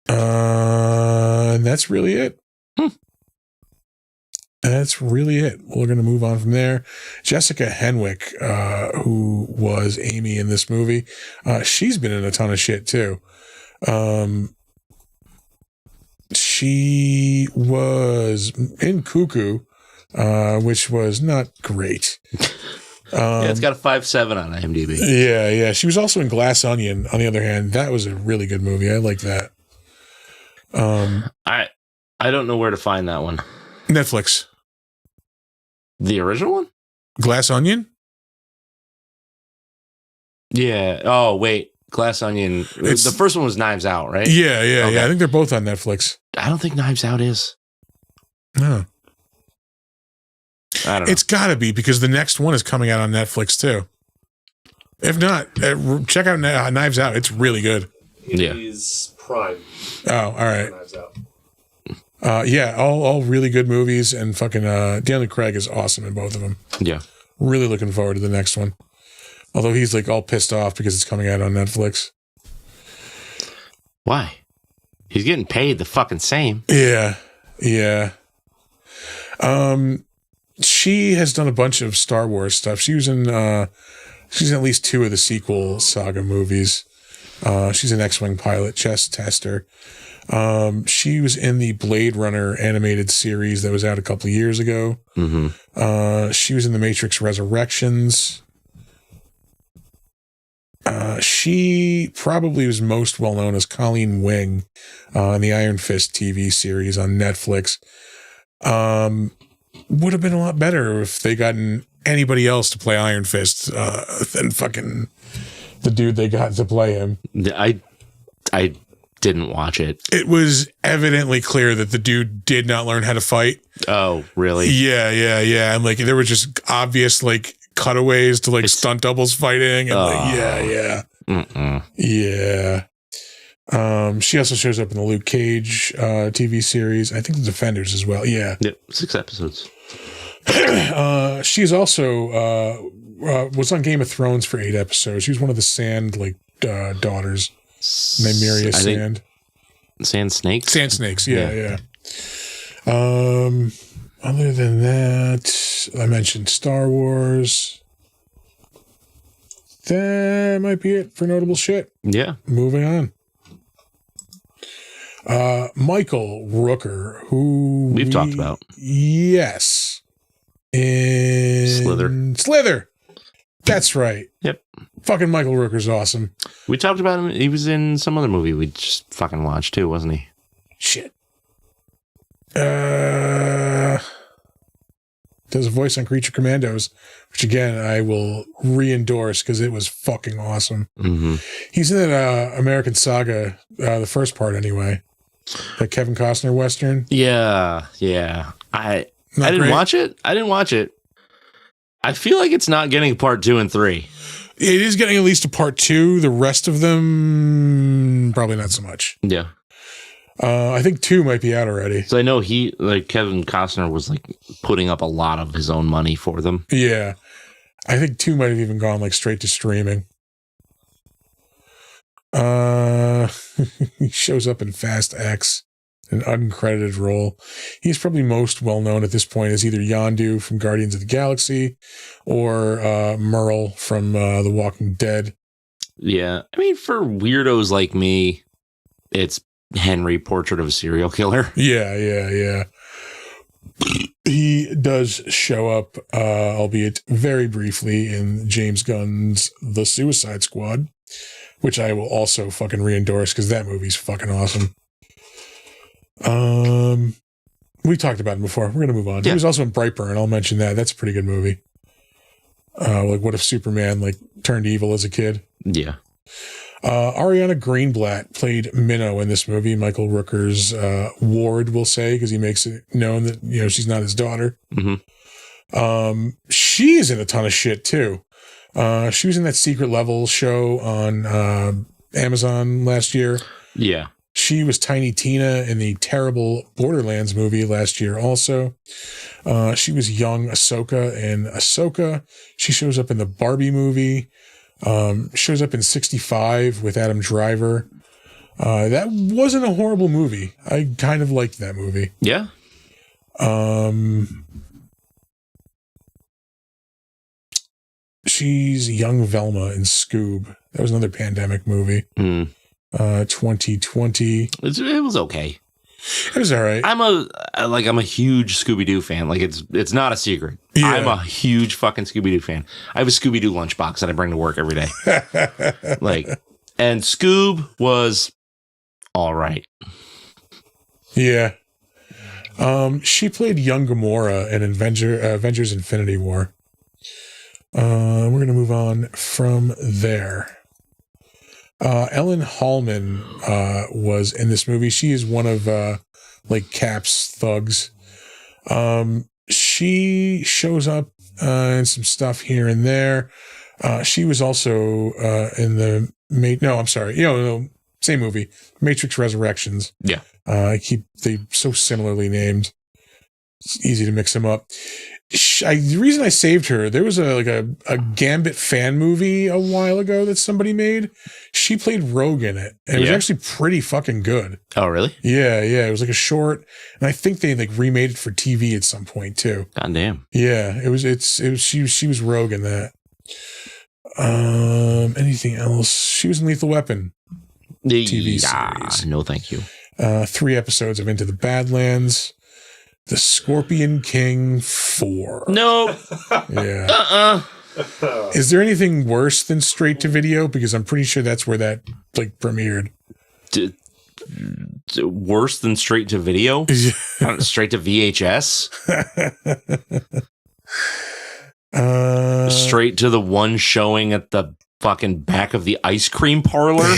And that's really it. That's really it. We're going to move on from there. Jessica Henwick, who was Amy in this movie, she's been in a ton of shit too. She was in Cuckoo, which was not great. It's got a 5.7 on IMDb. Yeah. She was also in Glass Onion, on the other hand. That was a really good movie. I like that. I don't know where to find that one. Netflix. The original one? Glass Onion? Yeah. Oh, wait. Glass Onion. The first one was Knives Out, right? Yeah. I think they're both on Netflix. I don't think Knives Out is. No. I don't know. It's got to be because the next one is coming out on Netflix too. If not, check out Knives Out. It's really good. Yeah. He's Prime. Oh, all right. Knives Out. Yeah, all really good movies, and fucking Daniel Craig is awesome in both of them. Yeah. Really looking forward to the next one. Although he's like all pissed off because it's coming out on Netflix. Why? He's getting paid the fucking same. Yeah. She has done a bunch of Star Wars stuff. She's in at least 2 of the sequel saga movies. She's an X-Wing pilot, chess tester. She was in the Blade Runner animated series that was out a couple of years ago. Mm-hmm. She was in The Matrix Resurrections. She probably was most well known as Colleen Wing in the Iron Fist TV series on Netflix. Would have been a lot better if they gotten anybody else to play Iron Fist than fucking the dude they got to play him. I didn't watch it. It was evidently clear that the dude did not learn how to fight. Oh, really? Yeah. And like there were just obvious like cutaways to like stunt doubles fighting and yeah. Mm-mm. Yeah. She also shows up in the Luke Cage TV series. I think the Defenders as well. Yeah. Yep. 6 episodes. She's also was on Game of Thrones for 8 episodes. She was one of the Sand daughters. Nymeria Sand. Sand Snakes? Sand Snakes, yeah. Other than that, I mentioned Star Wars. That might be it for notable shit. Yeah. Moving on. Michael Rooker, who we've talked about. Yes. In Slither. That's right. Yep. Fucking Michael Rooker's awesome. We talked about him. He was in some other movie we just fucking watched too, wasn't he? Shit. Does a voice on Creature Commandos, which again I will re-endorse because it was fucking awesome. Mm-hmm. He's in that American Saga, the first part anyway. That Kevin Costner Western. Yeah. I didn't watch it. I feel like it's not getting part 2 and 3. It is getting at least a part 2. The rest of them, probably not so much. Yeah. I think 2 might be out already. So I know Kevin Costner was like putting up a lot of his own money for them. Yeah. I think 2 might have even gone like straight to streaming. He shows up in Fast X, an uncredited role. He's probably most well known at this point as either Yondu from Guardians of the Galaxy or Merle from The Walking Dead. Yeah. I mean, for weirdos like me, it's Henry, Portrait of a Serial Killer. Yeah. He does show up, albeit very briefly, in James Gunn's The Suicide Squad, which I will also fucking re-endorse because that movie's fucking awesome. We talked about him before. We're going to move on. Yeah. He was also in Brightburn. I'll mention that. That's a pretty good movie. Like what if Superman like turned evil as a kid? Yeah. Ariana Greenblatt played Minnow in this movie, Michael Rooker's ward, we'll say, because he makes it known that, you know, she's not his daughter. Mm-hmm. She's in a ton of shit too. She was in that Secret Level show on Amazon last year. Yeah. She was Tiny Tina in the terrible Borderlands movie last year also. She was young Ahsoka in Ahsoka. She shows up in the Barbie movie. Shows up in 65 with Adam Driver. That wasn't a horrible movie. I kind of liked that movie. Yeah. She's young Velma in Scoob. That was another pandemic movie. 2020. It was okay. It was all right. I'm a huge Scooby-Doo fan. Like it's not a secret. Yeah. I'm a huge fucking Scooby-Doo fan. I have a Scooby-Doo lunchbox that I bring to work every day. And Scoob was all right. Yeah. She played young Gamora in Avengers Infinity War. We're going to move on from there. Ellen Hallman was in this movie. She is one of like Cap's thugs. She shows up in some stuff here and there. She was also in the same movie, Matrix Resurrections. Yeah. They so similarly named. It's easy to mix them up. The reason I saved her, there was a Gambit fan movie a while ago that somebody made. She played Rogue in it, and it was actually pretty fucking good. Oh, really? Yeah. It was like a short, and I think they like remade it for TV at some point too. God damn. Yeah, it was. She was Rogue in that. Anything else? She was in Lethal Weapon TV series. No, thank you. 3 episodes of Into the Badlands. The Scorpion King 4. No. Yeah. Is there anything worse than straight to video? Because I'm pretty sure that's where that like premiered. Worse than straight to video? Straight to VHS? Straight to the one showing at the fucking back of the ice cream parlor?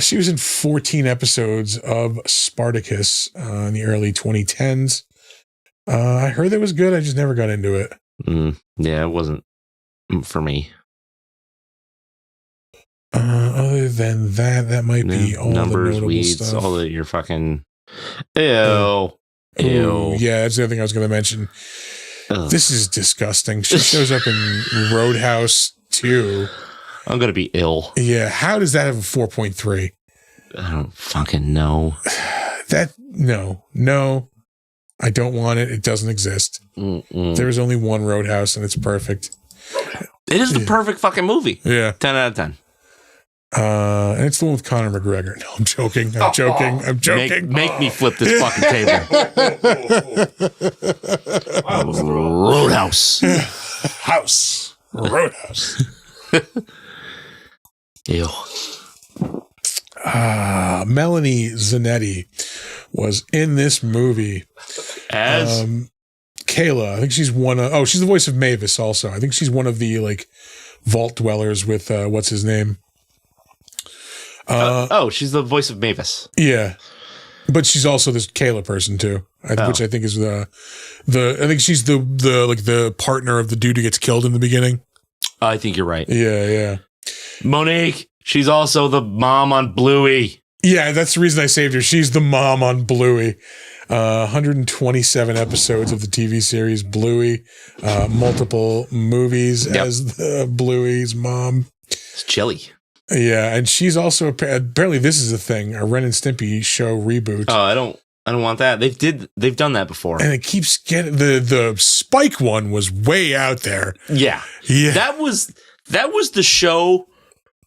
She was in 14 episodes of Spartacus in the early 2010s. I heard that was good. I just never got into it. Yeah, it wasn't for me. Other than that might be all numbers, the notable weeds, stuff. all the your fucking ew. Yeah, that's the other thing I was going to mention. This is disgusting. She shows up in Roadhouse 2. I'm going to be ill. Yeah, how does that have a 4.3? I don't fucking know. No. I don't want it. It doesn't exist. There's only one Roadhouse, and it's perfect. It is the perfect fucking movie. Yeah. 10 out of 10. And it's the one with Conor McGregor. No, I'm joking. I'm joking. Make me flip this fucking table. Roadhouse. Roadhouse. Ew. Melanie Zanetti was in this movie As Kayla. I think she's she's the voice of Mavis also. I think she's one of the like vault dwellers with what's his name? She's the voice of Mavis. Yeah. But she's also this Kayla person too, which I think is I think she's the partner of the dude who gets killed in the beginning. I think you're right. Yeah. Monique, she's also the mom on Bluey. Yeah, that's the reason I saved her. She's the mom on Bluey. 127 episodes of the TV series Bluey. Multiple movies as the Bluey's mom. It's chilly. Yeah, and she's also apparently this is a thing, a Ren and Stimpy show reboot. Oh, I don't want that. They've done that before. And it keeps getting the Spike one was way out there. Yeah. That was the show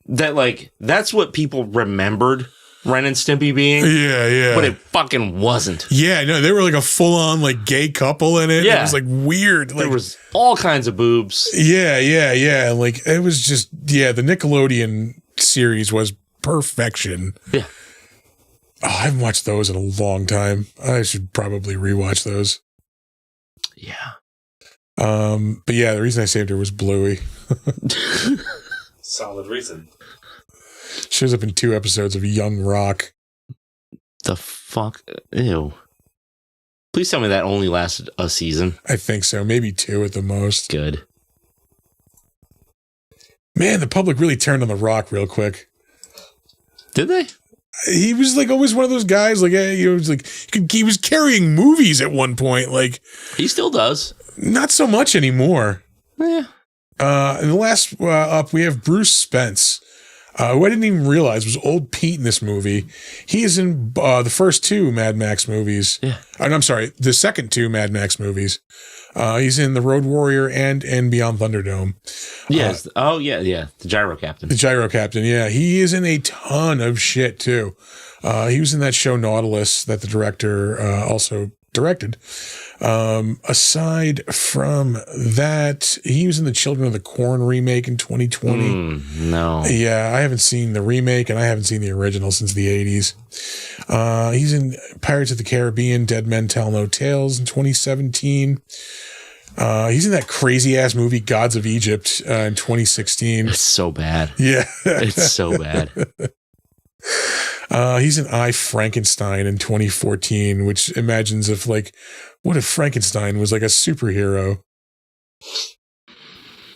that like that's what people remembered Ren and Stimpy being. Yeah. But it fucking wasn't. Yeah, no, they were like a full-on like gay couple in it. Yeah. It was like weird. There was all kinds of boobs. Yeah. Like it was just the Nickelodeon series was perfection. Yeah. Oh, I haven't watched those in a long time. I should probably rewatch those. Yeah. But yeah, the reason I saved her was Bluey. Solid reason. Shows up in 2 episodes of Young Rock. The fuck? Ew. Please tell me that only lasted a season. I think so. Maybe 2 at the most. Good. Man, the public really turned on The Rock real quick. Did they? He was like always one of those guys. Like he was like he was carrying movies at one point. Like he still does. Not so much anymore. Yeah. And the last up, we have Bruce Spence, who I didn't even realize was Old Pete in this movie. He is in the first 2 Mad Max movies. Yeah. I'm sorry, the second 2 Mad Max movies. He's in The Road Warrior and Beyond Thunderdome. Yes. The Gyro Captain. The Gyro Captain, yeah. He is in a ton of shit, too. He was in that show Nautilus that the director also directed. Aside from that, he was in the Children of the Corn remake in 2020. No. Yeah, I haven't seen the remake and I haven't seen the original since the 80s. He's in Pirates of the Caribbean, Dead Men Tell No Tales in 2017. He's in that crazy ass movie Gods of Egypt in 2016. It's so bad. Yeah. It's so bad. He's in I, Frankenstein in 2014, which imagines what if Frankenstein was like a superhero?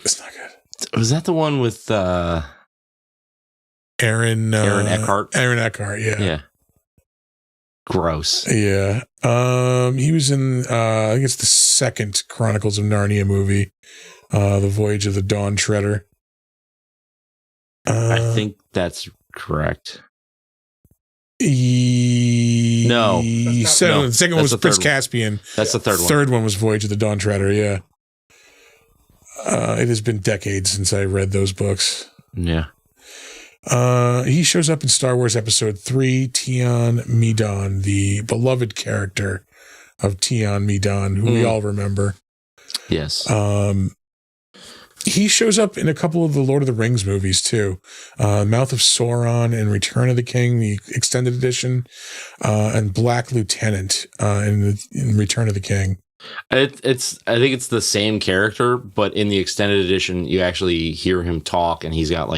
It's not good. Was that the one with Aaron Eckhart? Aaron Eckhart, yeah. Yeah. Gross. Yeah. He was in I think it's the second Chronicles of Narnia movie, The Voyage of the Dawn Treader. I think that's correct. No. No, The second one was the Prince third one. Caspian. That's the third one. Third one was Voyage of the Dawn Treader, yeah. It has been decades since I read those books. Yeah. He shows up in Star Wars Episode 3, Tion Medon, the beloved character of Tion Medon, who we all remember. Yes. He shows up in a couple of the Lord of the Rings movies, too. Mouth of Sauron and Return of the King, the extended edition, and Black Lieutenant in Return of the King. I think it's the same character, but in the extended edition, you actually hear him talk, and he's got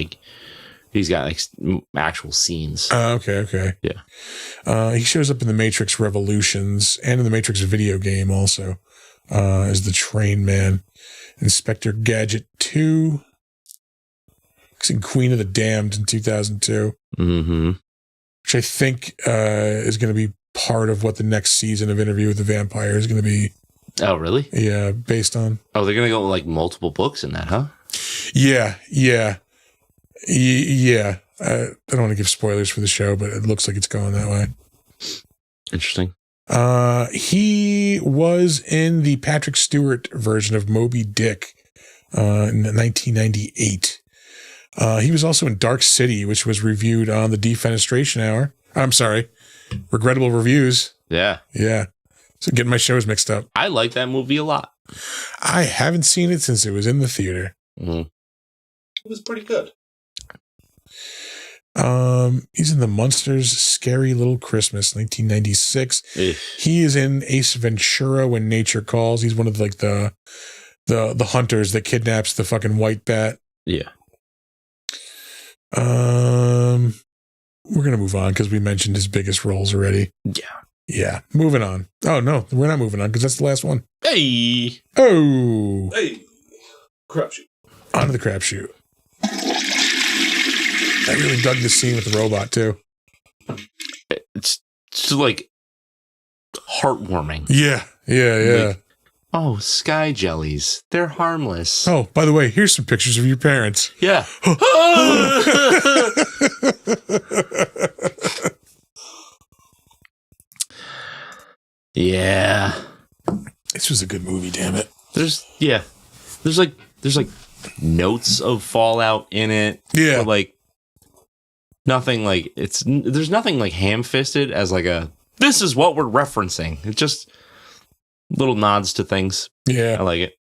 actual scenes. Okay. Yeah. He shows up in the Matrix Revolutions and in the Matrix video game also as the Train Man. Inspector Gadget 2. He's in Queen of the Damned in 2002. Mm-hmm. Which I think is going to be part of what the next season of Interview with the Vampire is going to be. Oh, really? Yeah, based on. Oh, they're going to go like multiple books in that, huh? Yeah. I don't want to give spoilers for the show, but it looks like it's going that way. Interesting. He was in the Patrick Stewart version of Moby Dick in 1998. He was also in Dark City, which was reviewed on the Defenestration Hour. I'm sorry, Regrettable Reviews. Yeah. So getting my shows mixed up. I like that movie a lot. I haven't seen it since it was in the theater. Mm-hmm. It was pretty good. He's in the Munsters Scary Little Christmas, 1996. He is in Ace Ventura: When Nature Calls. He's one of the hunters that kidnaps the fucking white bat. Yeah. We're gonna move on because we mentioned his biggest roles already. Yeah. Moving on. Oh no, we're not moving on because that's the last one. Hey. Oh. Hey. Crapshoot. On to the crapshoot. I really dug this scene with the robot too. It's just like heartwarming. Yeah. Like, oh, sky jellies. They're harmless. Oh, by the way, here's some pictures of your parents. Yeah. Yeah. This was a good movie, damn it. There's like notes of Fallout in it. Yeah. But like nothing like there's nothing like ham-fisted as like this is what we're referencing. It's just little nods to things. Yeah. I like it.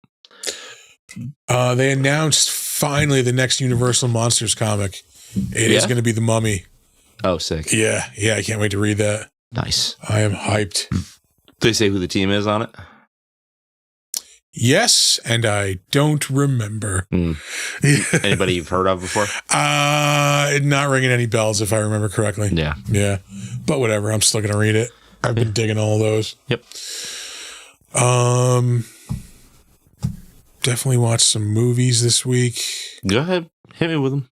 They announced finally the next Universal Monsters comic. It is going to be The Mummy. Oh, sick. Yeah, I can't wait to read that. Nice. I am hyped. They say who the team is on it? Yes, and I don't remember. Anybody you've heard of before? Not ringing any bells if I remember correctly. Yeah. But whatever, I'm still gonna read it. I've been digging all those. Yep. Definitely watched some movies this week. Go ahead, hit me with them.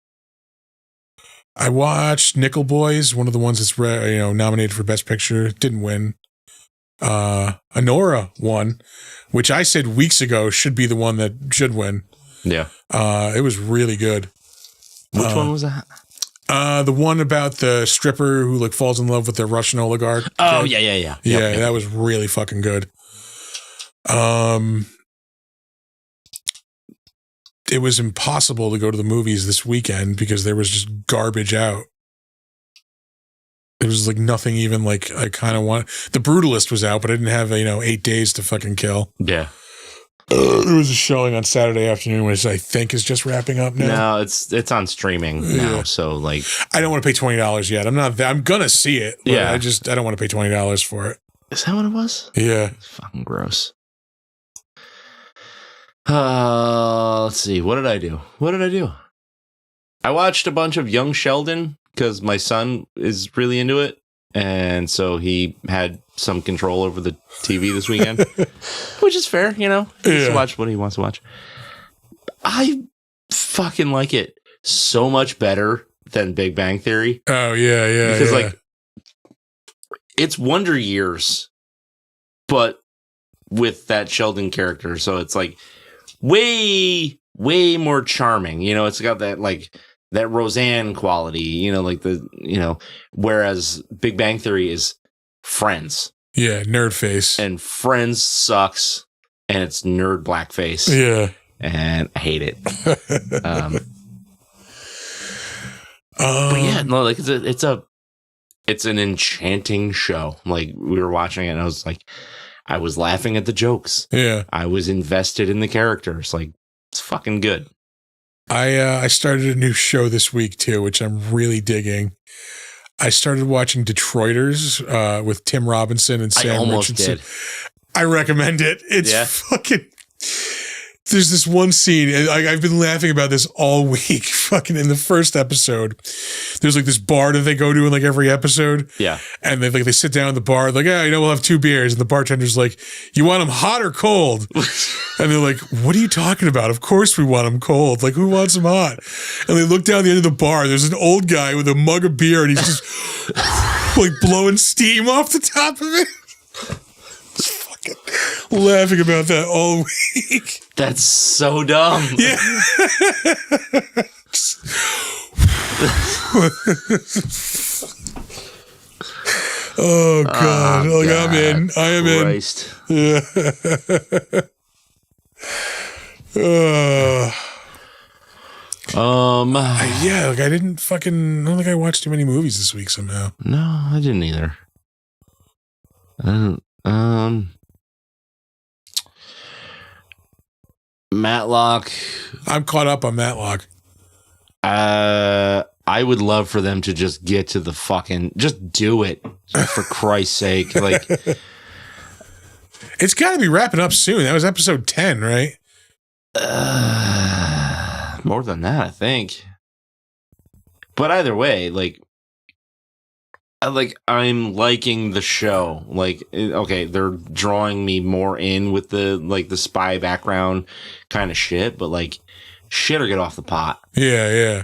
I watched Nickel Boys, one of the ones that's nominated for Best Picture. Didn't win. Anora won, which I said weeks ago should be the one that should win. Yeah. It was really good. Which one was that? The one about the stripper who falls in love with the Russian oligarch. Oh, kid. yeah. Yeah, that was really fucking good. It was impossible to go to the movies this weekend because there was just garbage out. It was nothing even I kind of want. The Brutalist was out, but I didn't have 8 days to fucking kill. Yeah. There was a showing on Saturday afternoon, which I think is just wrapping up now. No, it's on streaming now, so I don't want to pay $20 yet. I'm gonna see it. But yeah. I don't want to pay $20 for it. Is that what it was? Yeah. It's fucking gross. Let's see. What did I do? I watched a bunch of Young Sheldon because my son is really into it. And so he had some control over the TV this weekend, which is fair, He can watch what he wants to watch. I fucking like it so much better than Big Bang Theory. Oh, yeah. Because, it's Wonder Years, but with that Sheldon character. So it's, way, way more charming. It's got that, that Roseanne quality, whereas Big Bang Theory is Friends. Yeah, nerd face. And Friends sucks, and it's nerd blackface. Yeah. And I hate it. But yeah, no, it's an enchanting show. We were watching it, and I was laughing at the jokes. Yeah. I was invested in the characters. It's fucking good. I started a new show this week too, which I'm really digging. I started watching Detroiters with Tim Robinson and Sam Richardson. I recommend it. It's fucking. There's this one scene, and I've been laughing about this all week. Fucking in the first episode, there's this bar that they go to in every episode. Yeah, and they sit down at the bar, we'll have 2 beers, and the bartender's like, "You want them hot or cold?" And they're like, "What are you talking about? Of course we want them cold. Who wants them hot?" And they look down the end of the bar. There's an old guy with a mug of beer, and he's just blowing steam off the top of it. Laughing about that all week. That's so dumb. Yeah. Oh God! I'm in. I am Christ. in. Yeah. I didn't fucking. I don't think I watched too many movies this week somehow. No, I didn't either. Matlock. I'm caught up on Matlock. I would love for them to just get to the fucking, just do it for Christ's sake. It's got to be wrapping up soon. That was episode 10, right? More than that, I think. But either way, I'm liking the show. Okay, they're drawing me more in with the spy background kind of shit, but shit or get off the pot. Yeah.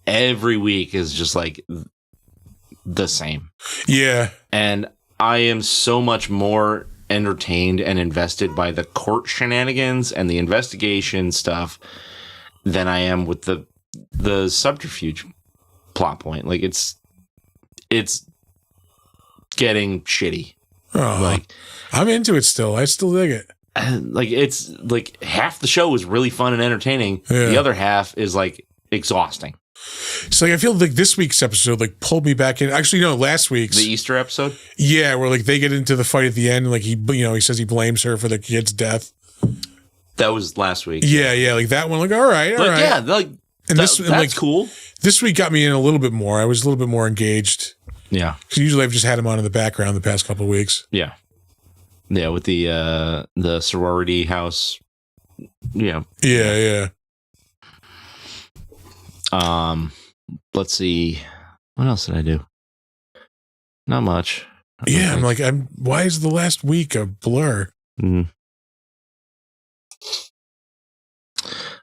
Every week is just the same. Yeah. And I am so much more entertained and invested by the court shenanigans and the investigation stuff than I am with the subterfuge plot point. It's getting shitty. Oh, I'm into it still. I still dig it. It's half the show is really fun and entertaining. Yeah. The other half is exhausting. So I feel this week's episode pulled me back in. Actually, no, last week's, the Easter episode. Yeah, where they get into the fight at the end, and he says he blames her for the kid's death. That was last week. Yeah, that one. All right. Yeah, and that's cool. This week got me in a little bit more. I was a little bit more engaged. Yeah, because usually I've just had him on in the background the past couple of weeks. Yeah, with the sorority house. Yeah. Let's see. What else did I do? Not much. Yeah, why is the last week a blur? Mm.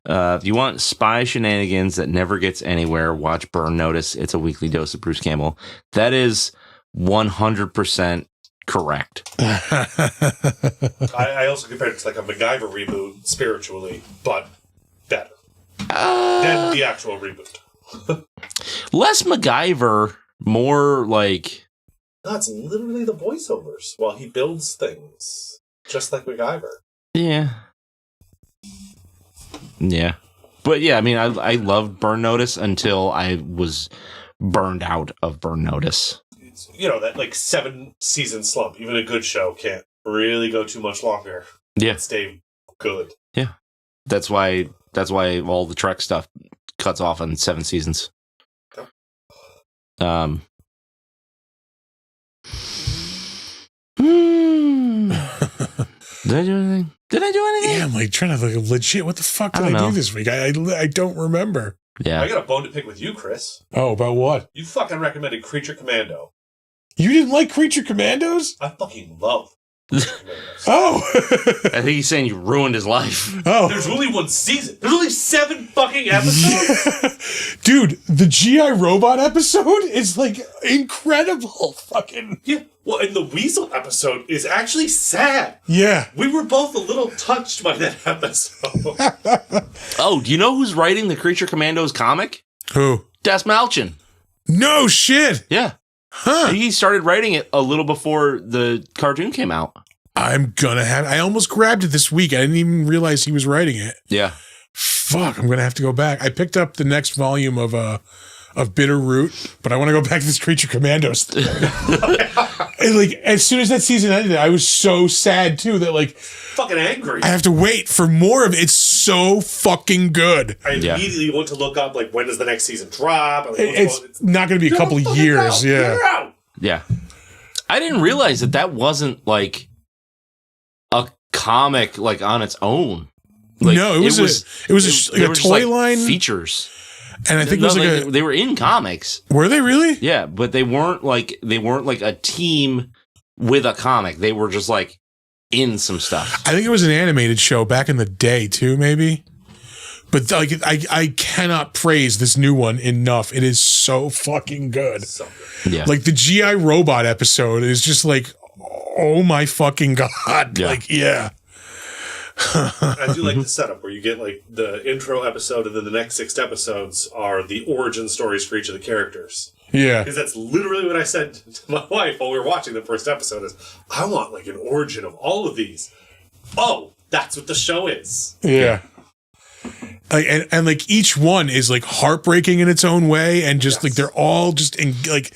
If you want spy shenanigans that never gets anywhere, watch Burn Notice. It's a weekly dose of Bruce Campbell. That is 100% correct. I also compared it to a MacGyver reboot spiritually, but better than the actual reboot. Less MacGyver, more That's literally the voiceovers while he builds things, just like MacGyver. Yeah. But yeah, I loved Burn Notice until I was burned out of Burn Notice. It's, that 7-season slump. Even a good show can't really go too much longer. Yeah. Stay good. Yeah. That's why all the Trek stuff cuts off in 7 seasons. Did I do anything? Yeah, I'm like trying to look legit. What the fuck did I do this week? I don't remember. Yeah. I got a bone to pick with you, Chris. Oh, about what? You fucking recommended Creature Commando. You didn't like Creature Commandos? I fucking love Oh. I think he's saying you ruined his life. Oh. There's only one season. There's only 7 fucking episodes. Yeah. Dude, the G.I. Robot episode is like incredible. Fucking. Yeah. Well, and the Weasel episode is actually sad. Yeah. We were both a little touched by that episode. Oh, do you know who's writing the Creature Commandos comic? Who? Des Malchin. No shit. Yeah. Huh. He started writing it a little before the cartoon came out. I almost grabbed it this week. I didn't even realize he was writing it. Yeah. Fuck, I'm gonna have to go back. I picked up the next volume of Bitter Root, but I want to go back to this Creature Commandos thing. And like as soon as that season ended, I was so sad too that like Fucking angry. I have to wait for more of it. It's so fucking good. I immediately went to look up like when does the next season drop. It's not going to be a couple of years. Yeah. Yeah. I didn't realize that wasn't like a comic like on its own. Like, no, it was a toy line features. And I think it was like they were in comics. Were they really? Yeah, but they weren't like a team with a comic. They were just like in some stuff. I think it was an animated show back in the day too, maybe. But like I cannot praise this new one enough. It is so fucking good. So good. Yeah. Like the G.I. Robot episode is just like, oh my fucking God. Yeah. Like, yeah. I do like the setup where you get like the intro episode and then the next 6 episodes are the origin stories for each of the characters. Yeah. Because that's literally what I said to my wife while we were watching the first episode is, I want like an origin of all of these. Oh, that's what the show is. Yeah. Like, and like each one is like heartbreaking in its own way. And just like, they're all just in like,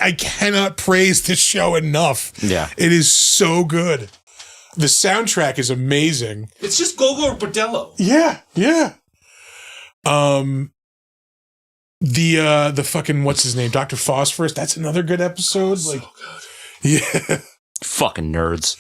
I cannot praise this show enough. Yeah. It is so good. The soundtrack is amazing. It's just Gogo Bordello. Yeah, yeah. The fucking what's his name? Dr. Phosphorus. That's another good episode. So like, good. Yeah. Fucking nerds.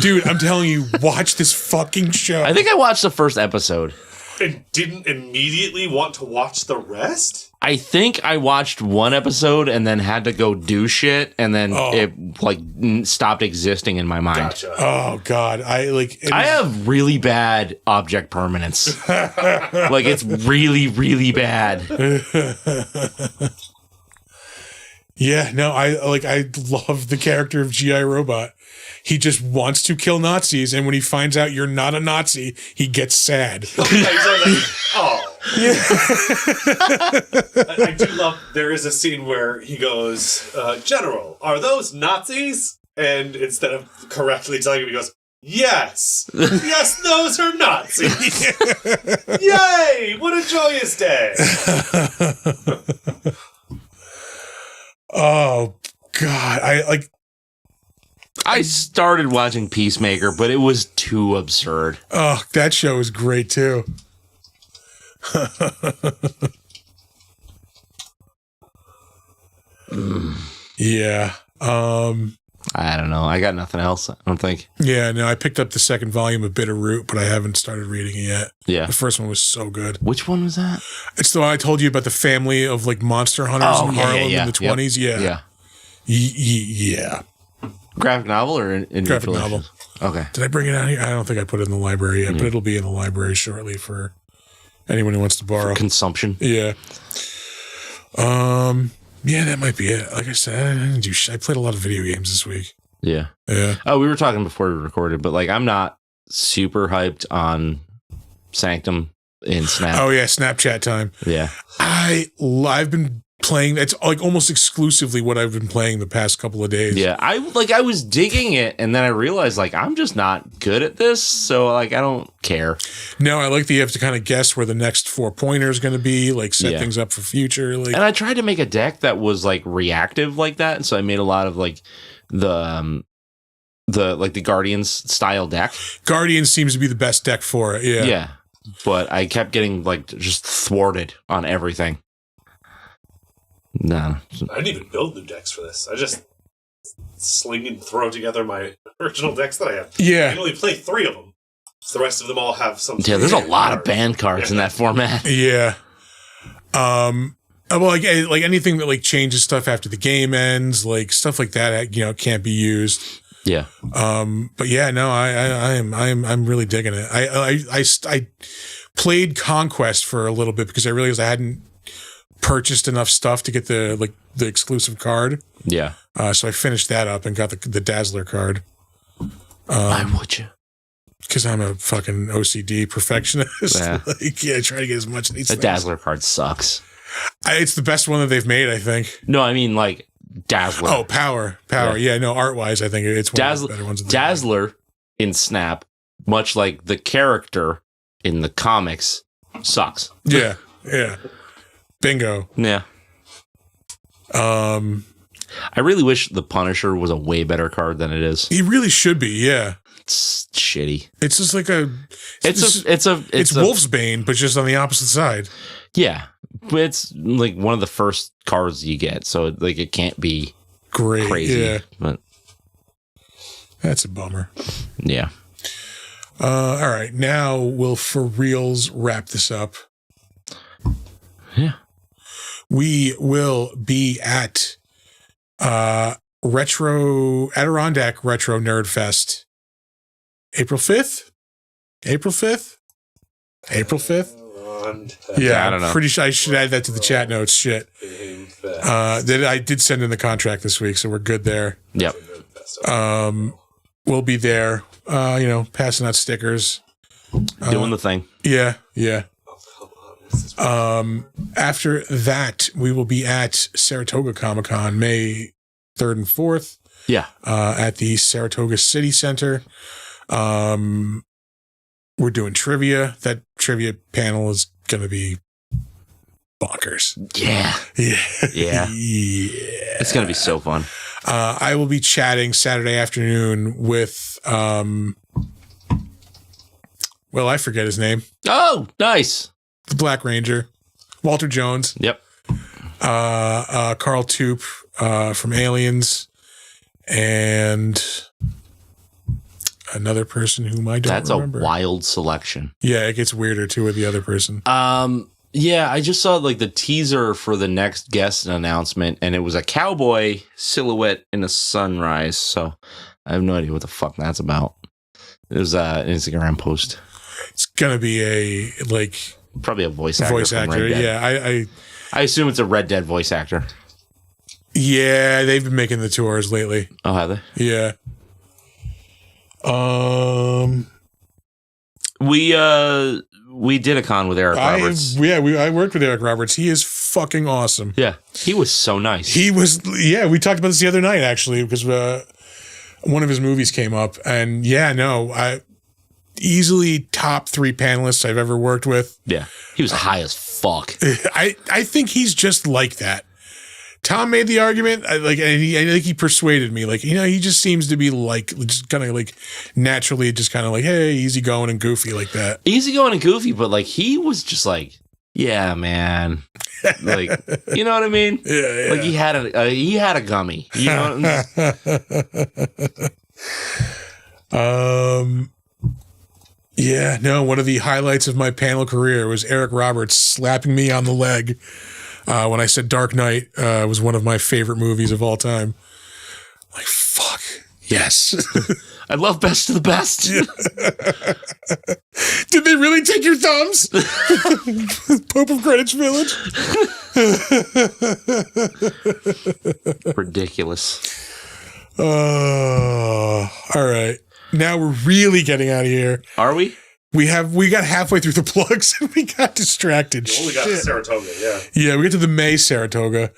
Dude, I'm telling you, watch this fucking show. I think I watched the first episode. And didn't immediately want to watch the rest? I think I watched one episode and then had to go do shit, and then it like stopped existing in my mind. Gotcha. Oh God, I have really bad object permanence. Like it's really, really bad. Yeah, no, I love the character of G.I. Robot. He just wants to kill Nazis, and when he finds out you're not a Nazi, he gets sad. Oh. Yeah. I do love, there is a scene where he goes, General, are those Nazis? And instead of correctly telling him, he goes, yes. Yes, those are Nazis. Yay! What a joyous day. Oh, God. I started watching Peacemaker, but it was too absurd. Oh, that show is great, too. Yeah. I don't know. I got nothing else, I don't think. Yeah, no, I picked up the second volume of Bitter Root, but I haven't started reading it yet. Yeah. The first one was so good. Which one was that? It's the one I told you about the family of like monster hunters in Harlem in the 20s. Yep. Yeah. Yeah. Graphic novel or in graphic novel. Okay. Did I bring it out here? I don't think I put it in the library yet, but it'll be in the library shortly for anyone who wants to borrow. For consumption. Yeah. Yeah, that might be it. Like I said, I played a lot of video games this week. Yeah. Yeah. Oh, we were talking before we recorded, but like I'm not super hyped on Sanctum in Snap. Oh yeah, Snapchat time. Yeah. I've been playing. It's like almost exclusively what I've been playing the past couple of days. Yeah, I was digging it, and then I realized like I'm just not good at this, so like I don't care. No, I like that you have to kind of guess where the next 4-pointer is going to be, like set things up for future. Like, and I tried to make a deck that was like reactive like that, and so I made a lot of like the Guardians style deck. Guardians seems to be the best deck for it. Yeah. Yeah, but I kept getting like just thwarted on everything. No, I didn't even build new decks for this. I just sling and throw together my original decks that I have. Yeah. I can only play 3 of them. So the rest of them all have some. Yeah, there's a lot of banned cards in that format. Yeah. Well, like anything that like changes stuff after the game ends, like stuff like that, can't be used. Yeah. But yeah, no, I'm really digging it. I played Conquest for a little bit because I realized I hadn't purchased enough stuff to get the exclusive card. Yeah. So I finished that up and got the Dazzler card. Why would you? Because I'm a fucking OCD perfectionist. Yeah. Try to get as much of these The things. Dazzler card sucks. It's the best one that they've made, I think. No, I mean like Dazzler. Oh, Power. Yeah, no, art-wise, I think it's one of the better ones. Dazzler in Snap, much like the character in the comics, sucks. Yeah. Bingo. Yeah. I really wish the Punisher was a way better card than it is. He really should be, yeah. It's shitty. It's just like It's Wolf's Bane, but just on the opposite side. Yeah. But it's like one of the first cards you get, so like it can't be great, crazy. Yeah. But that's a bummer. Yeah. All right, now we'll for reals wrap this up. Yeah. We will be at Adirondack Retro Nerd Fest April 5th. Yeah, I don't know. Pretty sure I should add that to the chat notes. Shit. That I did send in the contract this week, so we're good there. Yep. We'll be there, passing out stickers. Doing the thing. Yeah. After that, we will be at Saratoga Comic-Con May 3rd and 4th. Yeah. At the Saratoga City Center. We're doing trivia. That trivia panel is going to be bonkers. Yeah. Yeah. It's going to be so fun. I will be chatting Saturday afternoon with, I forget his name. Oh, nice. The Black Ranger, Walter Jones. Yep. Carl Toop from Aliens, and another person whom I don't remember. That's a wild selection. Yeah, it gets weirder too with the other person. Yeah, I just saw like the teaser for the next guest announcement, and it was a cowboy silhouette in a sunrise. So I have no idea what the fuck that's about. It was an Instagram post. It's gonna be probably a voice actor. Voice actor, yeah. I assume it's a Red Dead voice actor. Yeah, they've been making the tours lately. Oh, have they? Yeah. We did a con with Eric Roberts. I worked with Eric Roberts. He is fucking awesome. Yeah, he was so nice. He was. Yeah, we talked about this the other night actually because one of his movies came up, and I easily top 3 panelists I've ever worked with. Yeah, he was high as fuck. I think he's just like that. Tom made the argument, I think he persuaded me. He just seems to be just kind of naturally, just kind of hey, easy going and goofy like that. Easy going and goofy, but he was just yeah, man. You know what I mean? Yeah. He had a gummy. You know. Yeah, no, one of the highlights of my panel career was Eric Roberts slapping me on the leg when I said Dark Knight was one of my favorite movies of all time. Fuck. Yes. I love Best of the Best. Yeah. Did they really take your thumbs? Pope of Greenwich Village? Ridiculous. All right. Now we're really getting out of here. Are we? We got halfway through the plugs and we got distracted. We only got to Saratoga, yeah. Yeah, we get to the May Saratoga.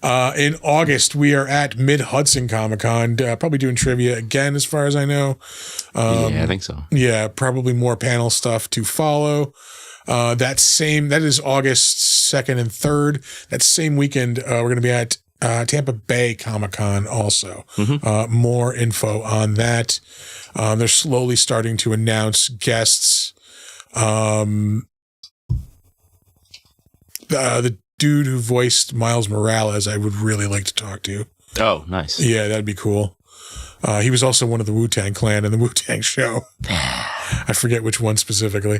In August, we are at Mid-Hudson Comic-Con, probably doing trivia again, as far as I know. Yeah, I think so. Yeah, probably more panel stuff to follow. That is August 2nd and 3rd. That same weekend, we're going to be at Tampa Bay Comic-Con also. Mm-hmm. More info on that. They're slowly starting to announce guests. The dude who voiced Miles Morales, I would really like to talk to. Oh, nice. Yeah, that'd be cool. He was also one of the Wu-Tang Clan in the Wu-Tang show. I forget which one specifically.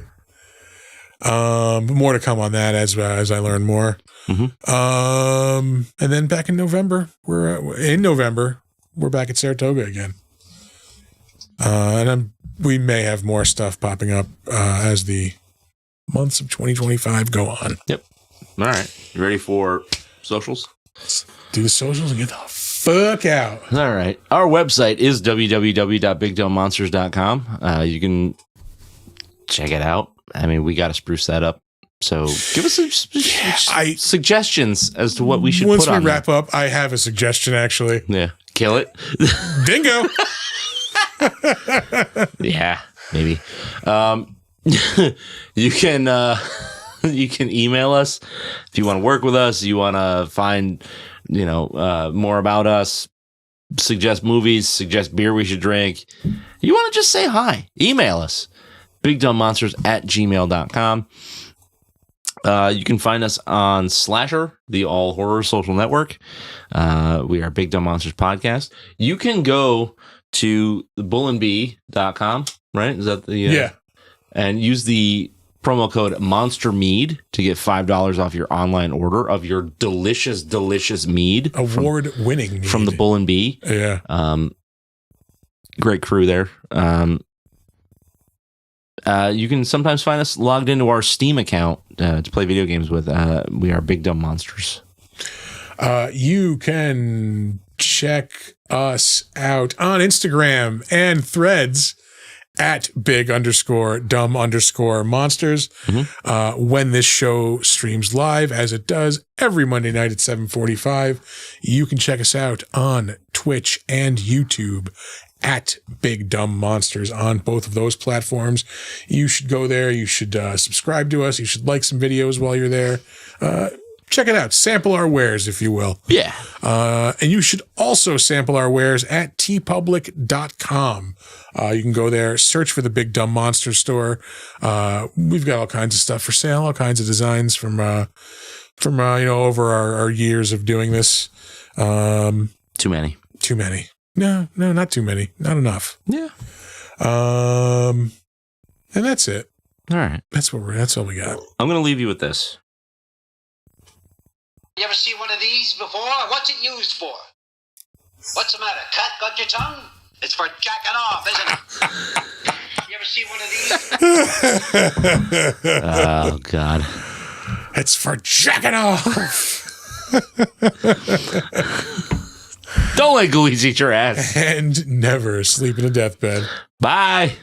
But more to come on that as I learn more. Mm-hmm. And then back in November, we're back at Saratoga again. And we may have more stuff popping up as the months of 2025 go on. Yep. All right. You ready for socials? Let's do the socials and get the fuck out. All right. Our website is www.bigdumbmonsters.com. You can check it out. I mean, we got to spruce that up. So give us some suggestions as to what we should put on. Once we wrap up, I have a suggestion, actually. Yeah. Kill it. Bingo. Yeah, maybe. You can email us if you want to work with us. You want to find, more about us, suggest movies, suggest beer we should drink. You want to just say hi. Email us. bigdumbmonsters@gmail.com. You can find us on Slasher, the all horror social network. We are Big Dumb Monsters Podcast. You can go to bullandbee.com, right? Is that the yeah? And use the promo code MonsterMead to get $5 off your online order of your delicious mead, award-winning mead from the Bull and Bee. Yeah, great crew there. You can sometimes find us logged into our Steam account to play video games with. We are Big Dumb Monsters. You can check us out on Instagram and Threads at big_dumb_monsters. Mm-hmm. When this show streams live, as it does every Monday night at 7:45, you can check us out on Twitch and YouTube at Big Dumb Monsters on both of those platforms. You should go there. You should subscribe to us. You should like some videos while you're there. Check it out. Sample our wares, if you will. Yeah. And you should also sample our wares at tpublic.com. You can go there, search for the Big Dumb Monster store. We've got all kinds of stuff for sale, all kinds of designs from over our years of doing this. Too many. No, not too many. Not enough. Yeah. And that's it. All right. That's all we got. I'm going to leave you with this. You ever see one of these before? What's it used for? What's the matter? Cat got your tongue? It's for jacking off, isn't it? You ever see one of these? Oh, God. It's for jacking off. Don't let ghoulies eat your ass. And never sleep in a deathbed. Bye.